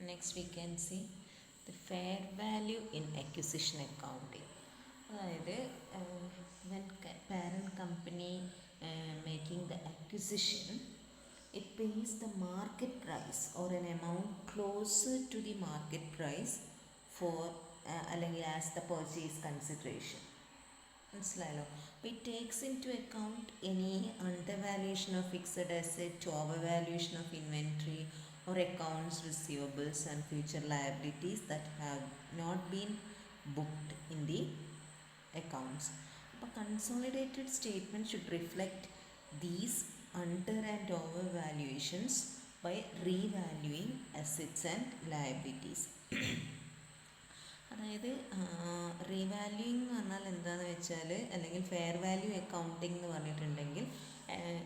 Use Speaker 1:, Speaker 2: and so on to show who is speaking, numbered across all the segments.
Speaker 1: Next we can see the fair value in acquisition accounting. അതായത് when parent company making the acquisition, it pays the market price or an amount closer to the market price for അല്ലെങ്കിൽ as the purchase consideration. മനസ്സിലായല്ലോ. അപ്പോൾ it takes in to account any under valuation of fixed asset, over valuation of inventory or accounts receivables and future liabilities that have not been booked in the accounts. അപ്പോൾ consolidated statement should reflect these under and over valuations by revaluing assets and liabilities. അതായത് റീവാല്യൂയിങ് എന്ന് പറഞ്ഞാൽ എന്താണെന്ന് വെച്ചാൽ, അല്ലെങ്കിൽ fair value accounting എന്ന് പറഞ്ഞിട്ടുണ്ടെങ്കിൽ,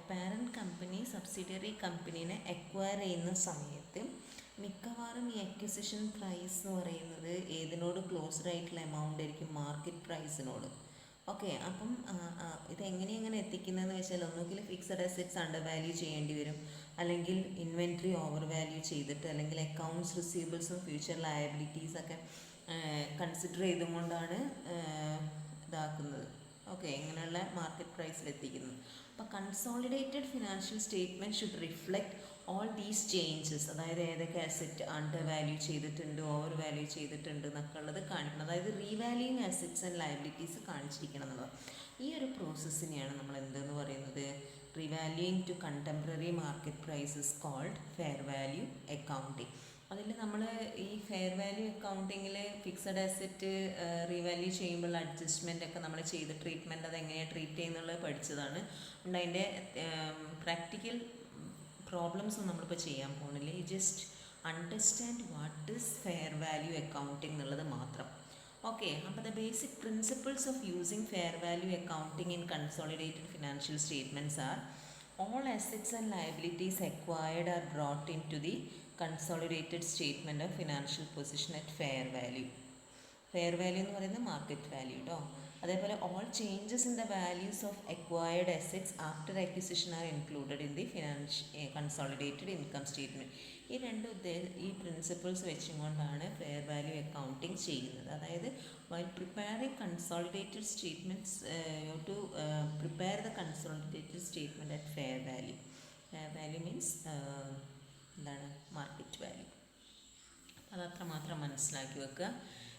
Speaker 1: parent company subsidiary കമ്പനീനെ acquire ചെയ്യുന്ന സമയത്ത് മിക്കവാറും ഈ അക്വിസിഷൻ പ്രൈസ് എന്ന് പറയുന്നത് ഏതിനോട് ക്ലോസ്ഡ് ആയിട്ടുള്ള എമൗണ്ട് ആയിരിക്കും? മാർക്കറ്റ് പ്രൈസിനോട്. ഓക്കെ. അപ്പം ഇതെങ്ങനെ എത്തിക്കുന്നതെന്ന് വെച്ചാൽ, ഒന്നുകിൽ ഫിക്സഡ് അസെറ്റ്സ് അണ്ടർ വാല്യൂ ചെയ്യേണ്ടി വരും, അല്ലെങ്കിൽ ഇൻവെൻട്രി ഓവർ വാല്യൂ ചെയ്തിട്ട്, അല്ലെങ്കിൽ അക്കൗണ്ട്സ് റിസീവബിൾസും ഫ്യൂച്ചർ ലയബിലിറ്റീസൊക്കെ കൺസിഡർ ചെയ്തുകൊണ്ടാണ് ഇതാക്കുന്നത്. ഓക്കെ, ഇങ്ങനെയുള്ള മാർക്കറ്റ് പ്രൈസിൽ എത്തിക്കുന്നത്. അപ്പോൾ consolidated financial statement should reflect all these changes. അതായത് ഏതൊക്കെ അസെറ്റ് അണ്ടർ വാല്യൂ ചെയ്തിട്ടുണ്ട്, ഓവർ വാല്യൂ ചെയ്തിട്ടുണ്ട് എന്നൊക്കെ ഉള്ളത് കാണിക്കണം. അതായത് റീവാല്യൂയിങ് അസെറ്റ്സ് ആൻഡ് ലയബിലിറ്റീസ് കാണിച്ചിരിക്കണം എന്നുള്ളത്. ഈ ഒരു പ്രോസസ്സിനെയാണ് നമ്മൾ എന്തെന്ന് പറയുന്നത്? Revaluing to contemporary market prices called fair value accounting. അതിൽ നമ്മൾ ഈ ഫെയർ വാല്യൂ അക്കൗണ്ടിങ്ങിൽ ഫിക്സഡ് അസെറ്റ് റീവാല്യൂ ചെയ്യുമ്പോൾ അഡ്ജസ്റ്റ്മെൻ്റ് ഒക്കെ നമ്മൾ ചെയ്ത് ട്രീറ്റ്മെൻറ്റ് അതെങ്ങനെയാണ് ട്രീറ്റ് ചെയ്യുന്നുള്ളത് പഠിച്ചതാണ്. അതുകൊണ്ട് അതിൻ്റെ പ്രാക്ടിക്കൽ പ്രോബ്ലംസ് നമ്മളിപ്പോൾ ചെയ്യാൻ പോകുന്നില്ല. You just understand what is fair value accounting എന്നുള്ളത് മാത്രം. ഓക്കെ. അപ്പോൾ the basic principles of using fair value accounting in consolidated financial statements are: all assets and liabilities acquired are brought into the consolidated statement of financial position at fair value. Fair value എന്ന് പറയുന്നത് market value കേട്ടോ. അതേപോലെ all changes in the values of acquired assets after acquisition are included in the consolidated income statement. ഈ principles വെച്ചുകൊണ്ടാണ് fair value accounting ചെയ്യുന്നത്. അതായത് while preparing consolidated statements, you have to prepare the consolidated statement at fair value. Fair value means എന്താണ്? Market value. അതത്ര മാത്രം മനസ്സിലാക്കി വെക്കുക.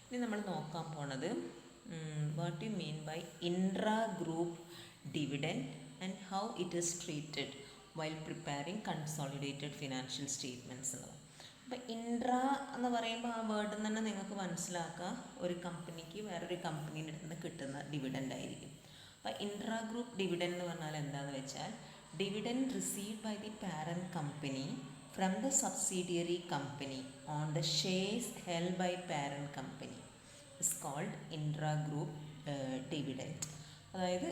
Speaker 1: ഇനി നമ്മൾ നോക്കാൻ പോണത് what you mean by intra group dividend and how it is treated while preparing consolidated financial statements എന്നുള്ളത്. അപ്പോൾ ഇൻട്രാ എന്ന് പറയുമ്പോൾ ആ വേർഡിൽ നിന്ന് തന്നെ നിങ്ങൾക്ക് മനസ്സിലാക്കാം, ഒരു കമ്പനിക്ക് വേറൊരു കമ്പനീൻ്റെ അടുത്ത് നിന്ന് കിട്ടുന്ന ഡിവിഡൻഡ് ആയിരിക്കും. അപ്പോൾ ഇൻട്രാ ഗ്രൂപ്പ് ഡിവിഡൻഡ് എന്ന് പറഞ്ഞാൽ എന്താണെന്ന് വെച്ചാൽ, dividend received by the parent company from the subsidiary company on the shares held by parent company is called intra group dividend. അതായത്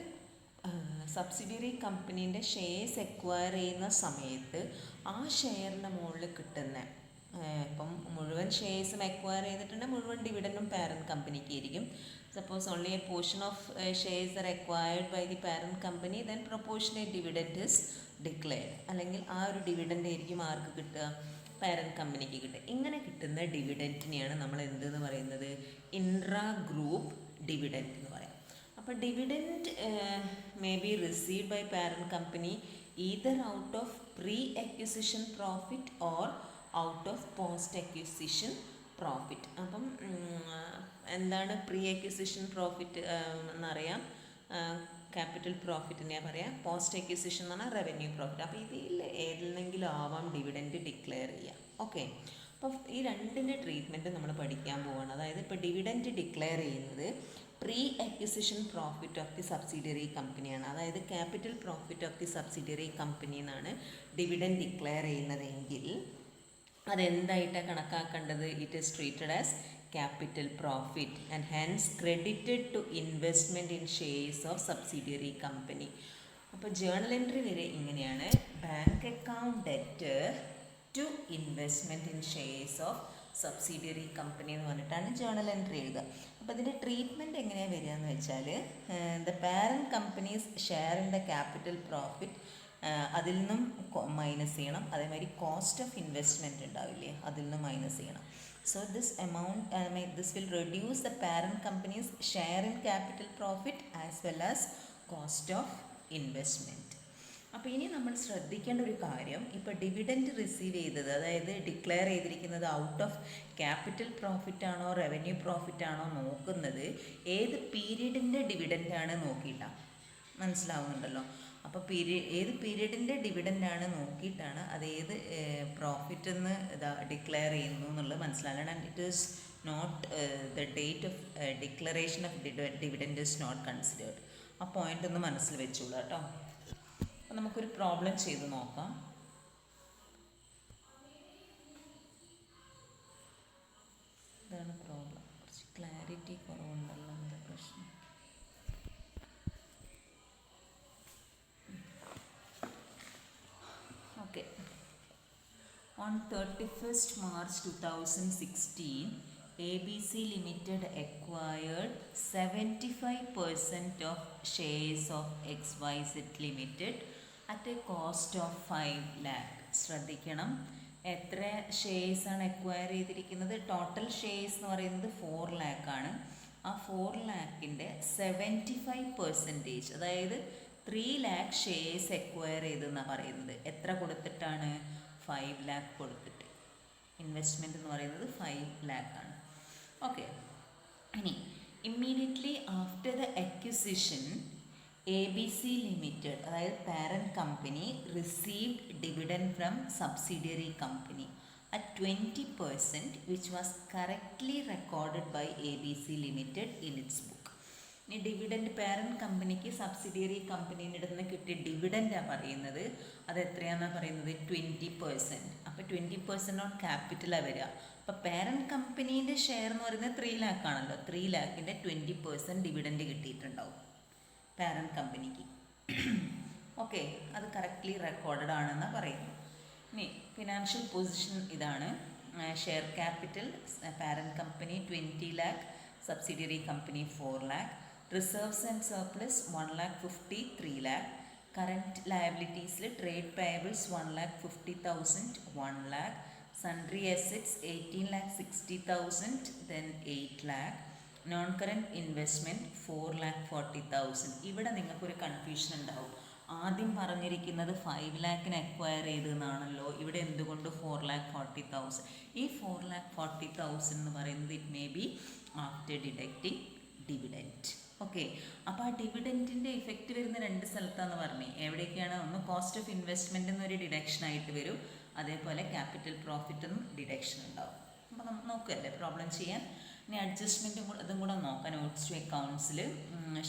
Speaker 1: സബ്സിഡിയറി കമ്പനീൻ്റെ ഷെയർസ് എക്വയർ ചെയ്യുന്ന സമയത്ത് ആ ഷെയറിൻ്റെ മുകളിൽ കിട്ടുന്ന, ഇപ്പം മുഴുവൻ ഷെയർസും എക്വയർ ചെയ്തിട്ടുണ്ടെങ്കിൽ മുഴുവൻ ഡിവിഡൻഡും പാരൻറ്റ് കമ്പനിക്ക് ആയിരിക്കും. Suppose only a portion of shares are acquired by the parent company, then proportionate dividend is declared. അല്ലെങ്കിൽ ആ ഒരു ഡിവിഡൻഡ് ആയിരിക്കും ആർക്ക് കിട്ടുക? പാരൻറ്റ് കമ്പനിക്ക് കിട്ടുക. ഇങ്ങനെ കിട്ടുന്ന ഡിവിഡൻറ്റിനെയാണ് നമ്മൾ എന്തെന്ന് പറയുന്നത്? ഇൻട്രാ ഗ്രൂപ്പ് ഡിവിഡൻറ്റ് എന്ന് പറയാം. അപ്പോൾ dividend may be received by parent company either out of pre acquisition profit or out of post acquisition profit. അപ്പം എന്താണ് പ്രീ അക്വിസിഷൻ പ്രോഫിറ്റ് എന്നറിയാം, ക്യാപിറ്റൽ പ്രോഫിറ്റിനെയാണ് പറയാം. പോസ്റ്റ് അക്വിസിഷൻ എന്ന് പറഞ്ഞാൽ റവന്യൂ പ്രോഫിറ്റ്. അപ്പോൾ ഇതിൽ ഏതിലെങ്കിലും ആവാം ഡിവിഡൻറ്റ് ഡിക്ലെയർ ചെയ്യാം. ഓക്കെ. അപ്പോൾ ഈ രണ്ടിൻ്റെ ട്രീറ്റ്മെൻറ്റ് നമ്മൾ പഠിക്കാൻ പോവുകയാണ്. അതായത് ഇപ്പോൾ ഡിവിഡൻറ്റ് ഡിക്ലെയർ ചെയ്യുന്നത് pre acquisition profit of the subsidiary കമ്പനിയാണ്. അതായത് capital profit of the subsidiary company എന്നാണ് ഡിവിഡൻറ്റ് ഡിക്ലെയർ ചെയ്യുന്നതെങ്കിൽ അതെന്തായിട്ടാണ് കണക്കാക്കേണ്ടത്? It is treated as capital profit and hence credited to investment in shares of subsidiary company. അപ്പോൾ journal entry വരെ ഇങ്ങനെയാണ്: bank account debtor to investment in shares of subsidiary company എന്ന് പറഞ്ഞിട്ടാണ് journal entry എഴുതുക. അപ്പോൾ ഇതിൻ്റെ ട്രീറ്റ്മെൻറ്റ് എങ്ങനെയാണ് വരിക എന്ന് വെച്ചാൽ, the parent companies share in the capital profit അതിൽ നിന്നും മൈനസ് ചെയ്യണം. അതേമാതിരി കോസ്റ്റ് ഓഫ് ഇൻവെസ്റ്റ്മെൻറ്റ് ഉണ്ടാവില്ലേ, അതിൽ നിന്ന് മൈനസ് ചെയ്യണം. So this amount, this will reduce the parent company's share in capital profit as well as cost of investment. അപ്പോൾ ഇനി നമ്മൾ ശ്രദ്ധിക്കേണ്ട ഒരു കാര്യം, ഇപ്പോൾ ഡിവിഡൻറ്റ് റിസീവ് ചെയ്തത്, അതായത് ഡിക്ലെയർ ചെയ്തിരിക്കുന്നത് ഔട്ട് ഓഫ് ക്യാപിറ്റൽ പ്രോഫിറ്റ് ആണോ റവന്യൂ പ്രോഫിറ്റ് ആണോ നോക്കുന്നത് ഏത് പീരീഡിൻ്റെ ഡിവിഡൻ്റാണ് നോക്കിയില്ല. മനസ്സിലാവുന്നുണ്ടല്ലോ. അപ്പോൾ ഏത് പീരീഡിൻ്റെ ഡിവിഡൻ്റാണ് നോക്കിയിട്ടാണ് അത് ഏത് പ്രോഫിറ്റ് എന്ന് ഡിക്ലെയർ ചെയ്യുന്നു എന്നുള്ളത് മനസ്സിലാക്കണം. And it is not the date of declaration of dividend is not considered. ആ പോയിൻ്റ് ഒന്ന് മനസ്സിൽ വെച്ചോളൂ കേട്ടോ. അപ്പോൾ നമുക്കൊരു പ്രോബ്ലം ചെയ്ത് നോക്കാം. ഇതാണ് പ്രോബ്ലം. കുറച്ച് ക്ലാരിറ്റി കുറവുണ്ടല്ലോ, എന്താ പ്രശ്നം? Okay. On 31st March 2016, ABC Limited acquired 75% of shares of XYZ Limited at a cost of 5 lakh. ശ്രദ്ധിക്കണം, എത്ര ഷെയർസ് ആണ് അക്വയർ ചെയ്തിരിക്കുന്നത്? ടോട്ടൽ ഷെയർസ് എന്ന് പറയുന്നത് 4 lakh ആണ്. ആ 4 lakhൻ്റെ 75%, അതായത് 3 lakh ഷെയർസ് അക്വയർ ചെയ്തെന്നാണ് പറയുന്നത്. എത്ര കൊടുത്തിട്ടാണ്? 5 lakh കൊടുത്തിട്ട്. ഇൻവെസ്റ്റ്മെൻറ്റ് എന്ന് പറയുന്നത് 5 lakh ആണ്. ഓക്കെ. ഇനി immediately after the acquisition ABC limited, അതായത് parent company, received dividend from subsidiary company at 20%, which was correctly recorded by ABC Limited in its book. ഇനി ഡിവിഡൻറ്റ് പാരൻറ്റ് കമ്പനിക്ക് സബ്സിഡിയറി കമ്പനീൻ്റെ നിന്ന് കിട്ടിയ ഡിവിഡൻറ്റാണ് പറയുന്നത്. അത് എത്രയാണെന്നാണ് പറയുന്നത്? 20%. അപ്പോൾ 20% ഓൺ ക്യാപിറ്റലാണ് വരിക. അപ്പോൾ പാരൻറ്റ് കമ്പനീൻ്റെ ഷെയർ എന്ന് പറയുന്നത് 3 lakh ആണല്ലോ. 3 lakhൻ്റെ 20% ഡിവിഡൻറ്റ് കിട്ടിയിട്ടുണ്ടാവും പാരൻറ്റ് കമ്പനിക്ക്. ഓക്കെ, അത് കറക്റ്റ്ലി റെക്കോർഡഡ് ആണെന്നാണ് പറയുന്നത്. ഇനി ഫിനാൻഷ്യൽ പൊസിഷൻ ഇതാണ്. Share capital parent company 20 lakh, subsidiary company 4 lakh. Reserves and surplus 1,53 lakh. Current ലയബിലിറ്റീസിൽ trade payables 1,50,000, 1 lakh. Sundry assets 18,60,000, then 8 lakh. Non current investment 4,40,000. ഇവിടെ നിങ്ങൾക്കൊരു കൺഫ്യൂഷൻ ഉണ്ടാവും. ആദ്യം പറഞ്ഞിരിക്കുന്നത് 5 lakhന് അക്വയർ ചെയ്തതെന്നാണല്ലോ, ഇവിടെ എന്തുകൊണ്ട് 4,40,000? ഈ 4,40,000 എന്ന് പറയുന്നത് it may be after deducting dividend. Okay, അപ്പോൾ ആ ഡിവിഡൻറ്റിൻ്റെ ഇഫക്റ്റ് വരുന്ന 2 സ്ഥലത്താണെന്ന് പറഞ്ഞു. എവിടേക്കാണ്? ഒന്ന് കോസ്റ്റ് ഓഫ് ഇൻവെസ്റ്റ്മെൻറ്റ് എന്നൊരു ഡിഡക്ഷൻ ആയിട്ട് വരും, അതേപോലെ ക്യാപിറ്റൽ പ്രോഫിറ്റ് എന്നും ഡിഡക്ഷൻ ഉണ്ടാവും. അപ്പോൾ നമുക്ക് നോക്കല്ലേ പ്രോബ്ലം ചെയ്യാൻ. ഇനി അഡ്ജസ്റ്റ്മെൻറ്റും അതും കൂടെ നോക്കാം. നോട്ട്സ് ടു അക്കൗണ്ട്സിൽ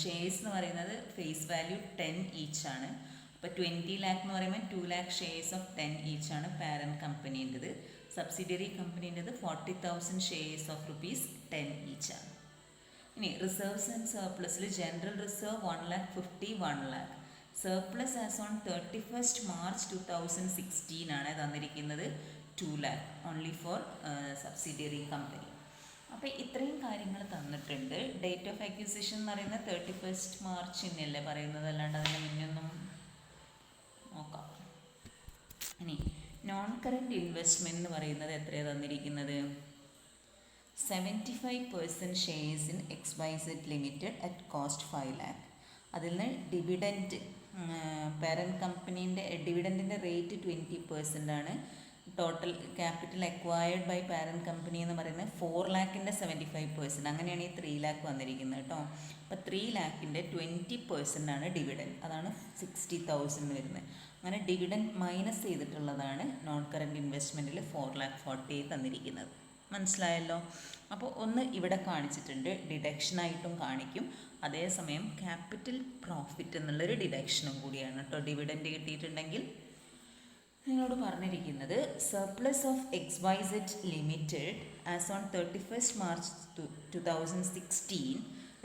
Speaker 1: ഷെയർസ് എന്ന് പറയുന്നത് ഫേസ് വാല്യൂ 10 each ആണ്. അപ്പോൾ 20 lakh എന്ന് പറയുമ്പോൾ 2 lakh ഷെയർസ് ഓഫ് 10 each ആണ് പാരൻറ്റ് കമ്പനീൻ്റെത്. സബ്സിഡിയറി കമ്പനീൻ്റെത് 40,000 ഷെയർസ് ഓഫ് ₹10 each ആണ്. ഇനി റിസർവ്സ് ആൻഡ് സർപ്ലസിൽ general reserve 1,50,000, 1 lakh. Surplus as on 31st March 2016 ആണ് തന്നിരിക്കുന്നത് 2 lakh only for subsidiary company. അപ്പോൾ ഇത്രയും കാര്യങ്ങൾ തന്നിട്ടുണ്ട്. ഡേറ്റ് ഓഫ് അക്വിസിഷൻ എന്ന് പറയുന്നത് 31st March എന്നല്ലേ പറയുന്നത്, അല്ലാണ്ട് അതിൻ്റെ മുന്നൊന്നും നോക്കാം. ഇനി നോൺ കറൻറ്റ് ഇൻവെസ്റ്റ്മെൻറ്റ് എന്ന് പറയുന്നത് എത്രയാണ് തന്നിരിക്കുന്നത്? 75% shares in XYZ limited at cost 5 lakh. അതിൽ നിന്ന് ഡിവിഡൻറ്റ് പാരൻറ്റ് കമ്പനീൻ്റെ ഡിവിഡൻറ്റിൻ്റെ റേറ്റ് 20% ആണ്. Total capital acquired by parent company എന്ന് പറയുന്നത് 4 lakhൻ്റെ 75%. അങ്ങനെയാണ് ഈ 3 lakh വന്നിരിക്കുന്നത് കേട്ടോ. അപ്പോൾ 3 lakhൻ്റെ 20% ആണ് ഡിവിഡൻറ്റ്, അതാണ് 60,000 വരുന്നത്. അങ്ങനെ ഡിവിഡൻറ്റ് മൈനസ് ചെയ്തിട്ടുള്ളതാണ് നോൺ കറൻറ്റ് ഇൻവെസ്റ്റ്മെൻറ്റിൽ 4,40,000 തന്നിരിക്കുന്നത്. മനസ്സിലായല്ലോ. അപ്പോൾ ഒന്ന് ഇവിടെ കാണിച്ചിട്ടുണ്ട്, ഡിഡക്ഷനായിട്ടും കാണിക്കും, അതേസമയം ക്യാപിറ്റൽ പ്രോഫിറ്റ് എന്നുള്ളൊരു ഡിഡക്ഷനും കൂടിയാണ് കേട്ടോ. ഡിവിഡൻറ്റ് കിട്ടിയിട്ടുണ്ടെങ്കിൽ നിങ്ങളോട് പറഞ്ഞിരിക്കുന്നത് surplus of XYZ limited as on 31st March 2016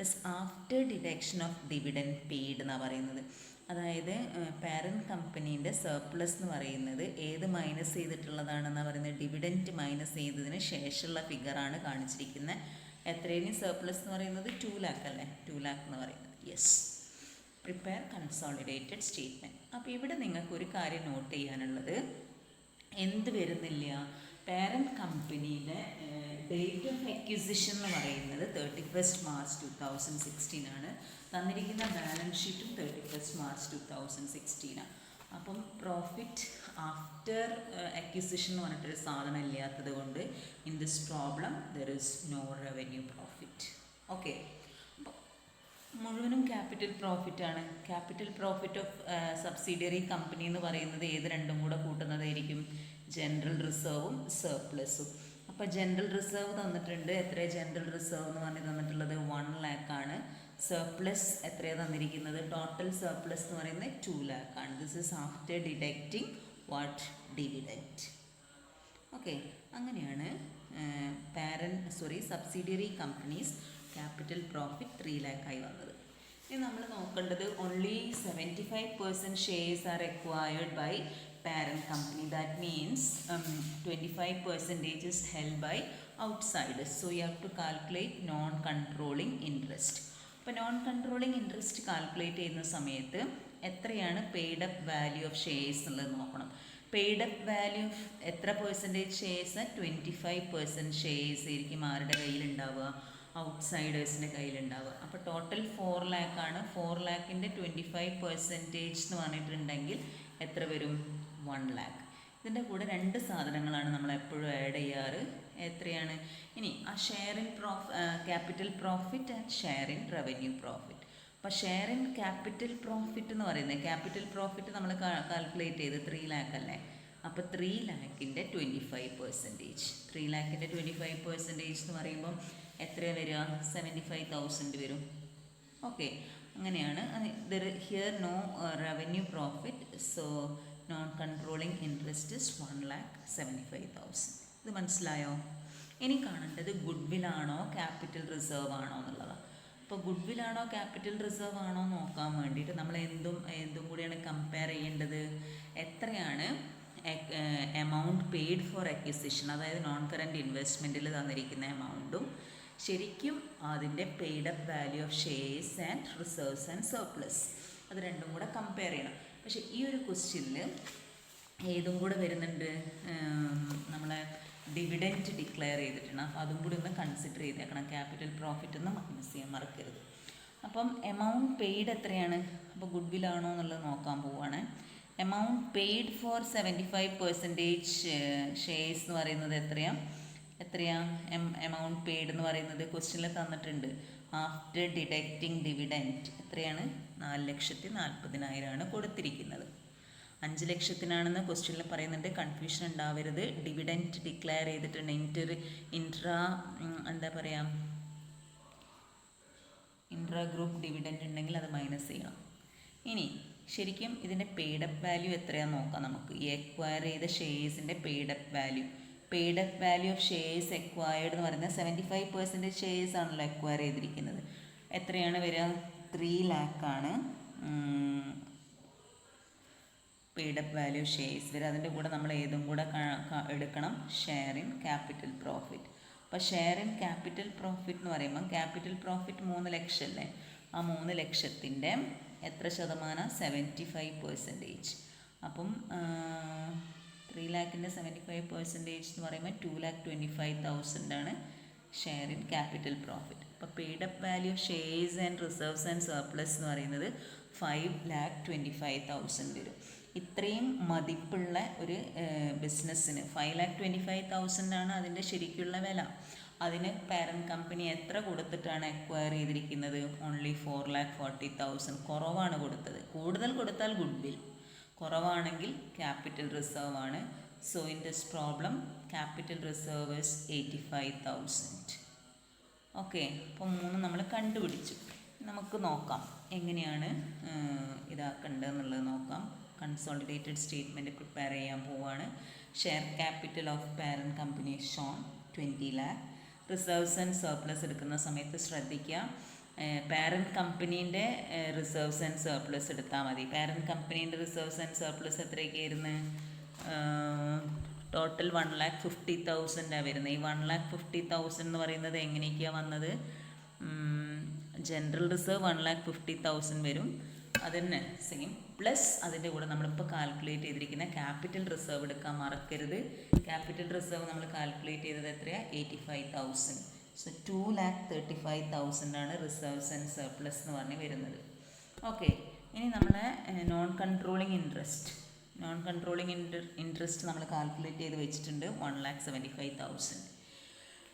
Speaker 1: is after deduction of dividend paid എന്നാണ് പറയുന്നത്. അതായത് പാരൻറ്റ് കമ്പനീൻ്റെ സർപ്ലസ് എന്ന് പറയുന്നത് ഏത് മൈനസ് ചെയ്തിട്ടുള്ളതാണെന്നാണ് പറയുന്നത്? ഡിവിഡൻറ്റ് മൈനസ് ചെയ്തതിന് ശേഷമുള്ള ഫിഗറാണ് കാണിച്ചിരിക്കുന്നത്. എത്രയും സർപ്ലസ് എന്ന് പറയുന്നത് 2 lakh അല്ലേ? 2 lakh എന്ന് പറയുന്നത്. Yes, prepare consolidated statement.
Speaker 2: അപ്പോൾ ഇവിടെ നിങ്ങൾക്കൊരു കാര്യം നോട്ട് ചെയ്യാനുള്ളത്, എന്ത് വരുന്നില്ല, പാരൻറ്റ് കമ്പനിയുടെ ഡേറ്റ് ഓഫ് അക്വിസിഷൻ എന്ന് പറയുന്നത് 31 മാർച്ച് 2016 ആണ്. തന്നിരിക്കുന്ന ബാലൻസ് ഷീറ്റും 31 മാർച്ച് 2016 ആണ്. അപ്പം പ്രോഫിറ്റ് ആഫ്റ്റർ അക്വിസിഷൻ എന്ന് പറഞ്ഞിട്ടൊരു സാധനം ഇല്ലാത്തത് കൊണ്ട് in this problem there is no revenue profit. Okay, മുഴുവനും ക്യാപിറ്റൽ പ്രോഫിറ്റാണ്. Capital profit of subsidiary company എന്ന് പറയുന്നത് ഏത് രണ്ടും കൂടെ കൂട്ടുന്നതായിരിക്കും? ജനറൽ റിസർവും സർപ്ലസും. അപ്പോൾ ജനറൽ റിസർവ് തന്നിട്ടുണ്ട്. എത്ര ജനറൽ റിസർവ് എന്ന് പറഞ്ഞ് തന്നിട്ടുള്ളത് 1 lakh ആണ്. സർപ്ലസ് എത്രയാണ് തന്നിരിക്കുന്നത്? ടോട്ടൽ സർപ്ലസ് എന്ന് പറയുന്നത് 2 lakh ആണ്. This is after deducting what? Dividend. Okay, അങ്ങനെയാണ് subsidiary company's capital profit 3 lakh ആയി വന്നത്. ഇനി നമ്മൾ നോക്കേണ്ടത് only 75% shares are acquired by parent company. That means 25% is held by outsiders. So you have to calculate non-controlling interest. അപ്പോൾ non controlling interest calculate ചെയ്യുന്ന സമയത്ത് എത്രയാണ് paid up value of shares എന്നുള്ളത് നോക്കണം. പെയ്ഡ് അപ്പ് വാല്യൂ ഓഫ് എത്ര percentage shares? 25% shares ആയിരിക്കും ആരുടെ കയ്യിലുണ്ടാവുക? ഔട്ട്സൈഡേഴ്സിൻ്റെ കയ്യിലുണ്ടാവുക. അപ്പോൾ ടോട്ടൽ 4 lakh ആണ്. 4 lakhൻ്റെ 25% എന്ന് പറഞ്ഞിട്ടുണ്ടെങ്കിൽ എത്ര വരും? 1 lakh. ഇതിൻ്റെ കൂടെ 2 സാധനങ്ങളാണ് നമ്മൾ എപ്പോഴും ആഡ് ചെയ്യാറ്. എത്രയാണ്? ഇനി ആ share in capital profit and share in revenue profit. അപ്പോൾ ഷെയർ ഇൻ ക്യാപിറ്റൽ പ്രോഫിറ്റ് എന്ന് പറയുന്നത്, ക്യാപിറ്റൽ പ്രോഫിറ്റ് നമ്മൾ കാൽക്കുലേറ്റ് ചെയ്ത് 3 lakh അല്ലേ? അപ്പോൾ 3 lakhൻ്റെ 25%. 3 lakhൻ്റെ 25% എന്ന് പറയുമ്പം എത്രയാണ് വരിക? 75,000 വരും. ഓക്കെ, അങ്ങനെയാണ്. Here no revenue profit, so non controlling interest is 1,75,000. ഇത് മനസ്സിലായോ? ഇനി കാണേണ്ടത് ഗുഡ് വില്ലാണോ ക്യാപിറ്റൽ റിസർവ് ആണോ എന്നുള്ളതാണ്. അപ്പോൾ ഗുഡ് വില്ലാണോ ക്യാപിറ്റൽ റിസർവ് ആണോ നോക്കാൻ വേണ്ടിയിട്ട് നമ്മൾ എന്തും കൂടിയാണ് കമ്പയർ ചെയ്യേണ്ടത്. എത്രയാണ് എമൗണ്ട് പെയ്ഡ് ഫോർ അക്വിസിഷൻ, അതായത് നോൺ കറൻറ്റ് ഇൻവെസ്റ്റ്മെൻറ്റിൽ തന്നിരിക്കുന്ന എമൗണ്ടും ശരിക്കും അതിൻ്റെ paid up value of shares and reserves and surplus, അത് രണ്ടും കൂടെ കമ്പയർ ചെയ്യണം. പക്ഷേ ഈ ഒരു ക്വസ്റ്റ്യനിൽ ഏതും കൂടെ വരുന്നുണ്ട്, നമ്മളെ ഡിവിഡൻറ്റ് ഡിക്ലെയർ ചെയ്തിട്ടുണ്ട്. അപ്പോൾ അതും കൂടി ഒന്ന് കൺസിഡർ ചെയ്തേക്കണം. ക്യാപിറ്റൽ പ്രോഫിറ്റ് ഒന്ന് മൈനസ് ചെയ്യാൻ മറക്കരുത്. അപ്പം എമൗണ്ട് പെയ്ഡ് എത്രയാണ്? അപ്പോൾ ഗുഡ് വില്ലാണോ എന്നുള്ളത് നോക്കാൻ പോവുകയാണ്. എമൗണ്ട് പെയ്ഡ് ഫോർ 75% ഷെയർസ് എന്ന് പറയുന്നത് എത്രയാണ് എമൗണ്ട് പെയ്ഡ് എന്ന് പറയുന്നത്? ക്വസ്റ്റ്യനിൽ തന്നിട്ടുണ്ട്. ആഫ്റ്റർ ഡിഡക്റ്റിംഗ് ഡിവിഡൻറ്റ് എത്രയാണ്? 4,40,000 കൊടുത്തിരിക്കുന്നത്. 5 ലക്ഷത്തിനാണെന്ന് ക്വസ്റ്റ്യനിൽ പറയുന്നുണ്ട്. കൺഫ്യൂഷൻ ഉണ്ടാവരുത്. ഡിവിഡൻറ്റ് ഡിക്ലെയർ ചെയ്തിട്ടുണ്ട്. ഇൻട്രാ ഗ്രൂപ്പ് ഡിവിഡൻറ്റ് ഉണ്ടെങ്കിൽ അത് മൈനസ് ചെയ്യണം. ഇനി ശരിക്കും ഇതിൻ്റെ പെയ്ഡ് അപ്പ് വാല്യൂ എത്രയാണെന്ന് നോക്കാം നമുക്ക്. ഈ എക്വയർ ചെയ്ത ഷെയർസിൻ്റെ paid up value of shares acquired എന്ന് പറയുന്നത് 75% ഷെയർസ് ആണല്ലോ എക്വയർ ചെയ്തിരിക്കുന്നത്. എത്രയാണ് വരിക? 3 lakh ആണ് പെയ്ഡ് അപ്പ് വാല്യൂ ഷെയർസ് വരിക. അതിൻ്റെ കൂടെ നമ്മൾ ഏതും കൂടെ എടുക്കണം? Share in capital profit. അപ്പോൾ ഷെയർ ഇൻ ക്യാപിറ്റൽ പ്രോഫിറ്റ് എന്ന് പറയുമ്പം ക്യാപിറ്റൽ പ്രോഫിറ്റ് 3 ലക്ഷം അല്ലേ? ആ 3 ലക്ഷത്തിൻ്റെ എത്ര ശതമാനം? 75%. അപ്പം 3 lakhൻ്റെ 75% എന്ന് പറയുമ്പോൾ 2,25,000 ആണ് ഷെയർ ഇൻ ക്യാപിറ്റൽ പ്രോഫിറ്റ്. അപ്പോൾ paid up value of shares and reserves and surplus എന്ന് പറയുന്നത് 5,25,000 വരും. ഇത്രയും മതിപ്പുള്ള ഒരു ബിസിനസ്സിന് 5,25,000 ആണ് അതിൻ്റെ ശരിക്കുള്ള വില. അതിന് പാരൻറ്റ് കമ്പനി എത്ര കൊടുത്തിട്ടാണ് എക്വയർ ചെയ്തിരിക്കുന്നത്? ഓൺലി 4,40,000. കുറവാണ് കൊടുത്തത്. കൂടുതൽ കൊടുത്താൽ ഗുഡ് വിൽ, കുറവാണെങ്കിൽ ക്യാപിറ്റൽ റിസർവ് ആണ്. So in this problem capital reserve is 85,000. Okay, അപ്പോൾ 3 നമ്മൾ കണ്ടുപിടിച്ചു. നമുക്ക് നോക്കാം എങ്ങനെയാണ് ഇതാക്കേണ്ടതെന്നുള്ളത് നോക്കാം. കൺസോളിഡേറ്റഡ് സ്റ്റേറ്റ്മെൻറ്റ് പ്രിപ്പയർ ചെയ്യാൻ പോവുകയാണ്. Share capital of parent company shown 20 lakh. Reserves and surplus എടുക്കുന്ന സമയത്ത് ശ്രദ്ധിക്കുക, പാരൻറ്റ് കമ്പനീൻ്റെ റിസർവ്സ് ആൻഡ് സർപ്ലസ് എടുത്താൽ മതി. പാരൻറ്റ് കമ്പനീൻ്റെ റിസർവ്സ് ആൻഡ് സർപ്ലസ് എത്രയൊക്കെയായിരുന്നു? ടോട്ടൽ 1,50,000 വരുന്നത്. ഈ 1,50,000 എന്ന് പറയുന്നത് എങ്ങനെയൊക്കെയാണ് വന്നത്? ജനറൽ റിസർവ് 1,50,000 വരും. അതന്നെ സെയിം പ്ലസ് അതിൻ്റെ കൂടെ നമ്മളിപ്പോൾ കാൽക്കുലേറ്റ് ചെയ്തിരിക്കുന്ന ക്യാപിറ്റൽ റിസർവ് എടുക്കാൻ മറക്കരുത്. ക്യാപിറ്റൽ റിസർവ് നമ്മൾ കാൽക്കുലേറ്റ് ചെയ്തത് എത്രയാണ്? 85,000. സോ 2,35,000 ആണ് റിസർവ്സ് ആൻഡ് സർപ്ലസ് എന്ന് പറഞ്ഞ് വരുന്നത്. ഓക്കെ, ഇനി നമ്മളെ നോൺ കൺട്രോളിങ് ഇൻട്രസ്റ്റ് നമ്മൾ കാൽക്കുലേറ്റ് ചെയ്ത് വെച്ചിട്ടുണ്ട് 1,75,000.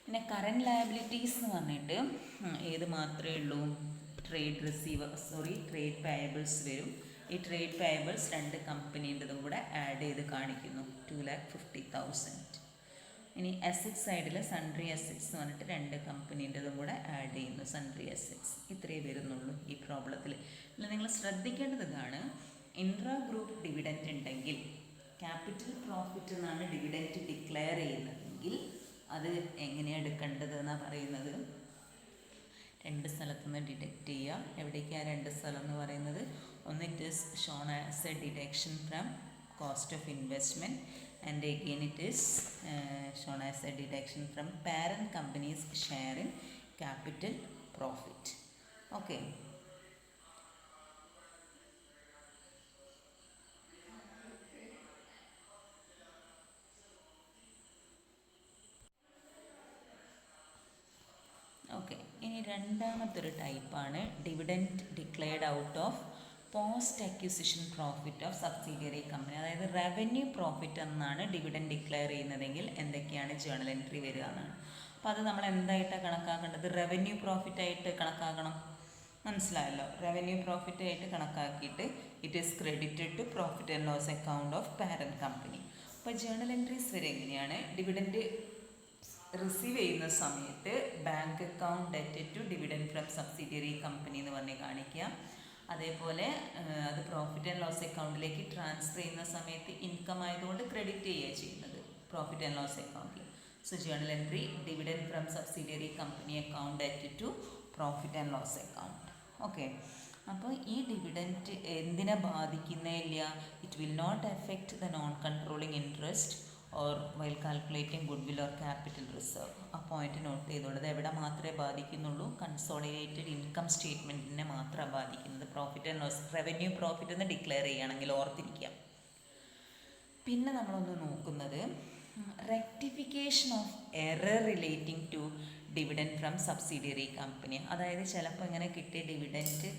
Speaker 2: പിന്നെ കറൻറ്റ് ലയബിലിറ്റീസ് എന്ന് പറഞ്ഞിട്ട് ഏത് മാത്രമേ ഉള്ളൂ? ട്രേഡ് പേയബിൾസ് വരും. ഈ ട്രേഡ് പേയബിൾസ് 2 കമ്പനീൻ്റെതും കൂടെ ആഡ് ചെയ്ത് കാണിക്കുന്നു 2,50,000. ഇനി അസറ്റ് സൈഡിൽ സൺട്രി അസറ്റ്സ് എന്ന് പറഞ്ഞിട്ട് 2 കമ്പനീൻ്റെതും കൂടെ ആഡ് ചെയ്യുന്നു സൺട്രി അസറ്റ്സ്. ഇത്രയേ വരുന്നുള്ളൂ ഈ പ്രോബ്ലത്തിൽ. അല്ല, നിങ്ങൾ ശ്രദ്ധിക്കേണ്ടത് ഇതാണ്, ഇൻട്രാ ഗ്രൂപ്പ് ഡിവിഡൻറ്റ് ഉണ്ടെങ്കിൽ ക്യാപിറ്റൽ പ്രോഫിറ്റ് എന്നാണ് ഡിവിഡൻറ്റ് ഡിക്ലെയർ ചെയ്യുന്നതെങ്കിൽ അത് എങ്ങനെയാണ് എടുക്കേണ്ടത് എന്നാണ് പറയുന്നത്. 2 സ്ഥലത്തു നിന്ന് ഡിഡക്റ്റ് ചെയ്യുക. എവിടേക്കാണ് 2 സ്ഥലം എന്ന് പറയുന്നത്? ഒന്ന് it is shown as A deduction from cost of investment and again it is shown as A deduction from parent companies share in capital profit. Okay, okay. ഇനി രണ്ടാമത്തെ ഒരു ടൈപ്പാണ് dividend declared out of post acquisition profit of subsidiary company. അതായത് revenue profit എന്നാണ് dividend declare ചെയ്യുന്നതെങ്കിൽ എന്തൊക്കെയാണ് journal entry വരിക എന്നാണ്. അപ്പോൾ അത് നമ്മൾ എന്തായിട്ടാണ് കണക്കാക്കേണ്ടത്? റവന്യൂ പ്രോഫിറ്റ് ആയിട്ട് കണക്കാക്കണം. മനസ്സിലായല്ലോ? റവന്യൂ പ്രോഫിറ്റ് ആയിട്ട് കണക്കാക്കിയിട്ട് it is credited to profit and loss account of parent company. അപ്പോൾ ജേണൽ എൻട്രീസ് വരെ എങ്ങനെയാണ്? ഡിവിഡൻറ്റ് റിസീവ് ചെയ്യുന്ന സമയത്ത് ബാങ്ക് അക്കൗണ്ട് ഡെറ്റ് to dividend from subsidiary company എന്ന് പറഞ്ഞ് കാണിക്കുക. അതേപോലെ അത് പ്രോഫിറ്റ് ആൻഡ് ലോസ് അക്കൗണ്ടിലേക്ക് ട്രാൻസ്ഫർ ചെയ്യുന്ന സമയത്ത് ഇൻകം ആയതുകൊണ്ട് ക്രെഡിറ്റ് ചെയ്യുക ചെയ്യുന്നത് പ്രോഫിറ്റ് ആൻഡ് ലോസ് അക്കൗണ്ടിൽ. So journal entry dividend from subsidiary company account ഡെറ്റ് to profit and loss account. Okay, അപ്പോൾ ഈ ഡിവിഡൻറ്റ് എന്തിനെ ബാധിക്കുന്നില്ല? It will not effect the non controlling interest or while calculating goodwill or capital reserve. ആ point note ചെയ്തോളൂ. എവിടെ മാത്രമേ ബാധിക്കുന്നുള്ളൂ? കൺസോളിഡേറ്റഡ് ഇൻകം സ്റ്റേറ്റ്മെൻറ്റിനെ മാത്രമാണ് ബാധിക്കുന്നത്. Profit and loss revenue profit എന്ന് ഡിക്ലെയർ ചെയ്യുകയാണെങ്കിൽ ഓർത്തിരിക്കാം. പിന്നെ നമ്മളൊന്ന് നോക്കുന്നത് rectification of error relating to dividend from subsidiary company. അതായത് ചിലപ്പോൾ ഇങ്ങനെ കിട്ടിയ ഡിവിഡൻറ്റ്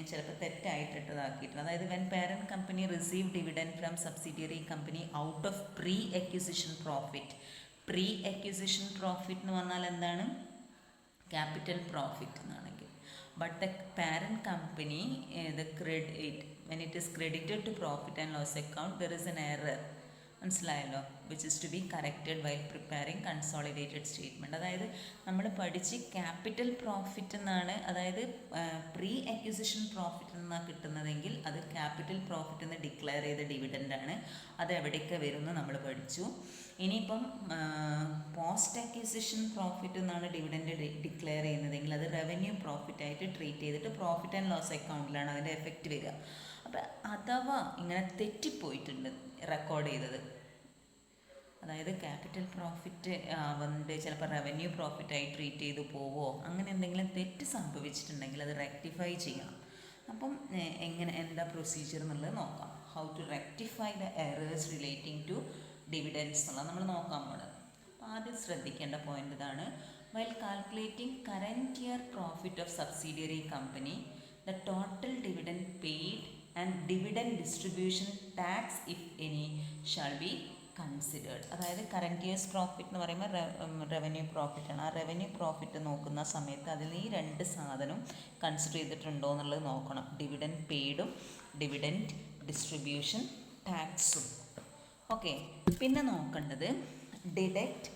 Speaker 2: ചിലപ്പോൾ തെറ്റായിട്ടിട്ടതാക്കിയിട്ടുണ്ട്. അതായത് when parent company receive dividend from subsidiary company out of pre acquisition profit. Pre acquisition profit എന്ന് പറഞ്ഞാൽ എന്താണ്? ക്യാപിറ്റൽ പ്രോഫിറ്റ് എന്നാണെങ്കിൽ. But the parent company when it is credited to profit and loss account there is an error. മനസ്സിലായല്ലോ? Which is to be corrected while preparing consolidated statement. അതായത് നമ്മൾ പഠിച്ച് capital profit എന്നാണ്, അതായത് പ്രീ അക്വിസിഷൻ പ്രോഫിറ്റ് എന്നാണ് കിട്ടുന്നതെങ്കിൽ അത് capital profit എന്ന് declare ചെയ്ത ഡിവിഡൻ്റാണ്. അത് എവിടെയൊക്കെ വരുമെന്ന് നമ്മൾ പഠിച്ചു. ഇനിയിപ്പം പോസ്റ്റ് അക്വിസിഷൻ പ്രോഫിറ്റ് എന്നാണ് ഡിവിഡൻറ്റ് ഡിക്ലെയർ ചെയ്യുന്നതെങ്കിൽ അത് റവന്യൂ പ്രോഫിറ്റ് ആയിട്ട് ട്രീറ്റ് ചെയ്തിട്ട് പ്രോഫിറ്റ് ആൻഡ് ലോസ് അക്കൗണ്ടിലാണ് അതിൻ്റെ എഫക്റ്റ് വരിക. അപ്പം അഥവാ ഇങ്ങനെ തെറ്റിപ്പോയിട്ടുണ്ട് റെക്കോർഡ് ചെയ്തത്, അതായത് ക്യാപിറ്റൽ പ്രോഫിറ്റ് ആവുന്നുണ്ട് ചിലപ്പോൾ റവന്യൂ പ്രോഫിറ്റായി ട്രീറ്റ് ചെയ്ത് പോവോ, അങ്ങനെ എന്തെങ്കിലും തെറ്റ് സംഭവിച്ചിട്ടുണ്ടെങ്കിൽ അത് റെക്ടിഫൈ ചെയ്യണം. അപ്പം എന്താ പ്രൊസീജിയർ എന്നുള്ളത് നോക്കാം. How to rectify the errors relating to dividends എന്നുള്ളത് നമ്മൾ നോക്കാൻ പോകുന്നത്. അപ്പോൾ ആദ്യം ശ്രദ്ധിക്കേണ്ട പോയിന്റ് ഇതാണ്. While calculating current year profit of subsidiary company the total dividend paid and dividend distribution tax if any shall be considered. അതായത് കറൻറ്റ് ഇയേഴ്സ് പ്രോഫിറ്റ് എന്ന് പറയുമ്പോൾ റവന്യൂ പ്രോഫിറ്റാണ്. ആ റവന്യൂ പ്രോഫിറ്റ് നോക്കുന്ന സമയത്ത് അതിൽ ഈ 2 സാധനം കൺസിഡർ ചെയ്തിട്ടുണ്ടോ എന്നുള്ളത് നോക്കണം. ഡിവിഡൻഡ് പെയ്ഡും ഡിവിഡൻഡ് ഡിസ്ട്രിബ്യൂഷൻ ടാക്സും. ഓക്കെ, പിന്നെ നോക്കേണ്ടത് deduct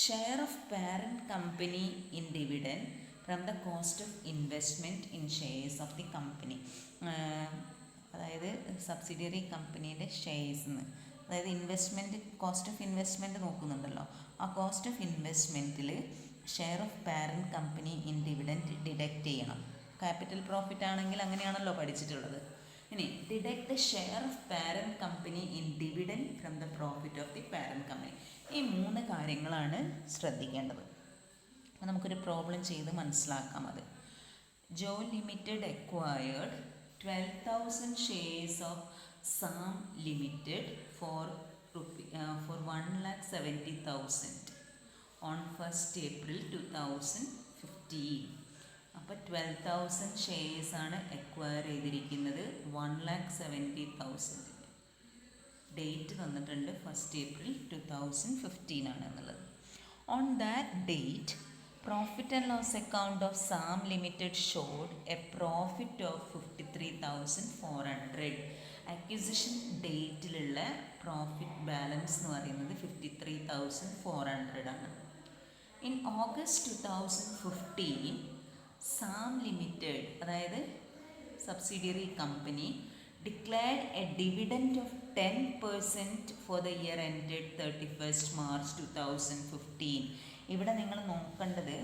Speaker 2: share of parent company in dividend from the cost of investment in shares of the company. അതായത് സബ്സിഡിയറി കമ്പനീൻ്റെ ഷെയർസിന്ന്, അതായത് ഇൻവെസ്റ്റ്മെൻറ്റ് കോസ്റ്റ് ഓഫ് ഇൻവെസ്റ്റ്മെൻറ്റ് നോക്കുന്നുണ്ടല്ലോ, ആ കോസ്റ്റ് ഓഫ് ഇൻവെസ്റ്റ്മെൻറ്റിൽ share of parent company in dividend deduct ചെയ്യണം. Capital profit ആണെങ്കിൽ അങ്ങനെയാണല്ലോ പഠിച്ചിട്ടുള്ളത്. ഇനി deduct the share of parent company in dividend from the profit of the parent company. ഈ 3 കാര്യങ്ങളാണ് ശ്രദ്ധിക്കേണ്ടത്. അപ്പോൾ നമുക്കൊരു പ്രോബ്ലം ചെയ്ത് മനസ്സിലാക്കാം. അത് ജോ limited acquired 12,000 shares of SAM Limited for 1,70,000 on 1st April 2015. അപ്പോൾ 12,000 ഷെയർസ് ആണ് എക്വയർ ചെയ്തിരിക്കുന്നത് 1,70,000. ഡേറ്റ് തന്നിട്ടുണ്ട് 1st April 2015 ആണ് എന്നുള്ളത്. On that date profit and loss account of Sam limited showed a profit of 53,400. Acquisition ഡേറ്റിലുള്ള പ്രോഫിറ്റ് ബാലൻസ് എന്ന് പറയുന്നത് 53,400 ആണ്. ഇൻ ഓഗസ്റ്റ് 2015 സാം ലിമിറ്റഡ്, അതായത് subsidiary company, declared a dividend of 10% for the year ended 31st March 2015. ഇവിടെ നിങ്ങൾ നോക്കേണ്ടത്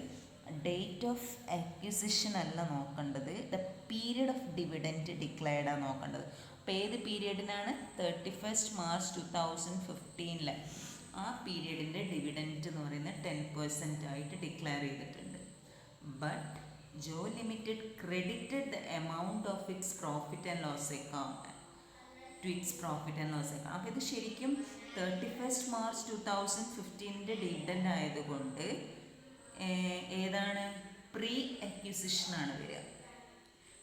Speaker 2: date of acquisition അല്ല നോക്കേണ്ടത്, the period of dividend declared ആണ് നോക്കേണ്ടത്. അപ്പോൾ ഏത് പീരിയഡിനാണ്? 31st March 2015 ആ പീരിയഡിൻ്റെ ഡിവിഡൻറ്റ് എന്ന് പറയുന്നത് 10% ആയിട്ട് ഡിക്ലെയർ ചെയ്തിട്ടുണ്ട്. But Joe limited credited the amount of its profit and loss account to its profit and loss account. അപ്പോൾ ഇത് ശരിക്കും 31st March 2015 ഡിവിഡൻഡ് ആയതുകൊണ്ട് ഏതാണ്? പ്രീ അക്വിസിഷൻ ആണ് വരിക.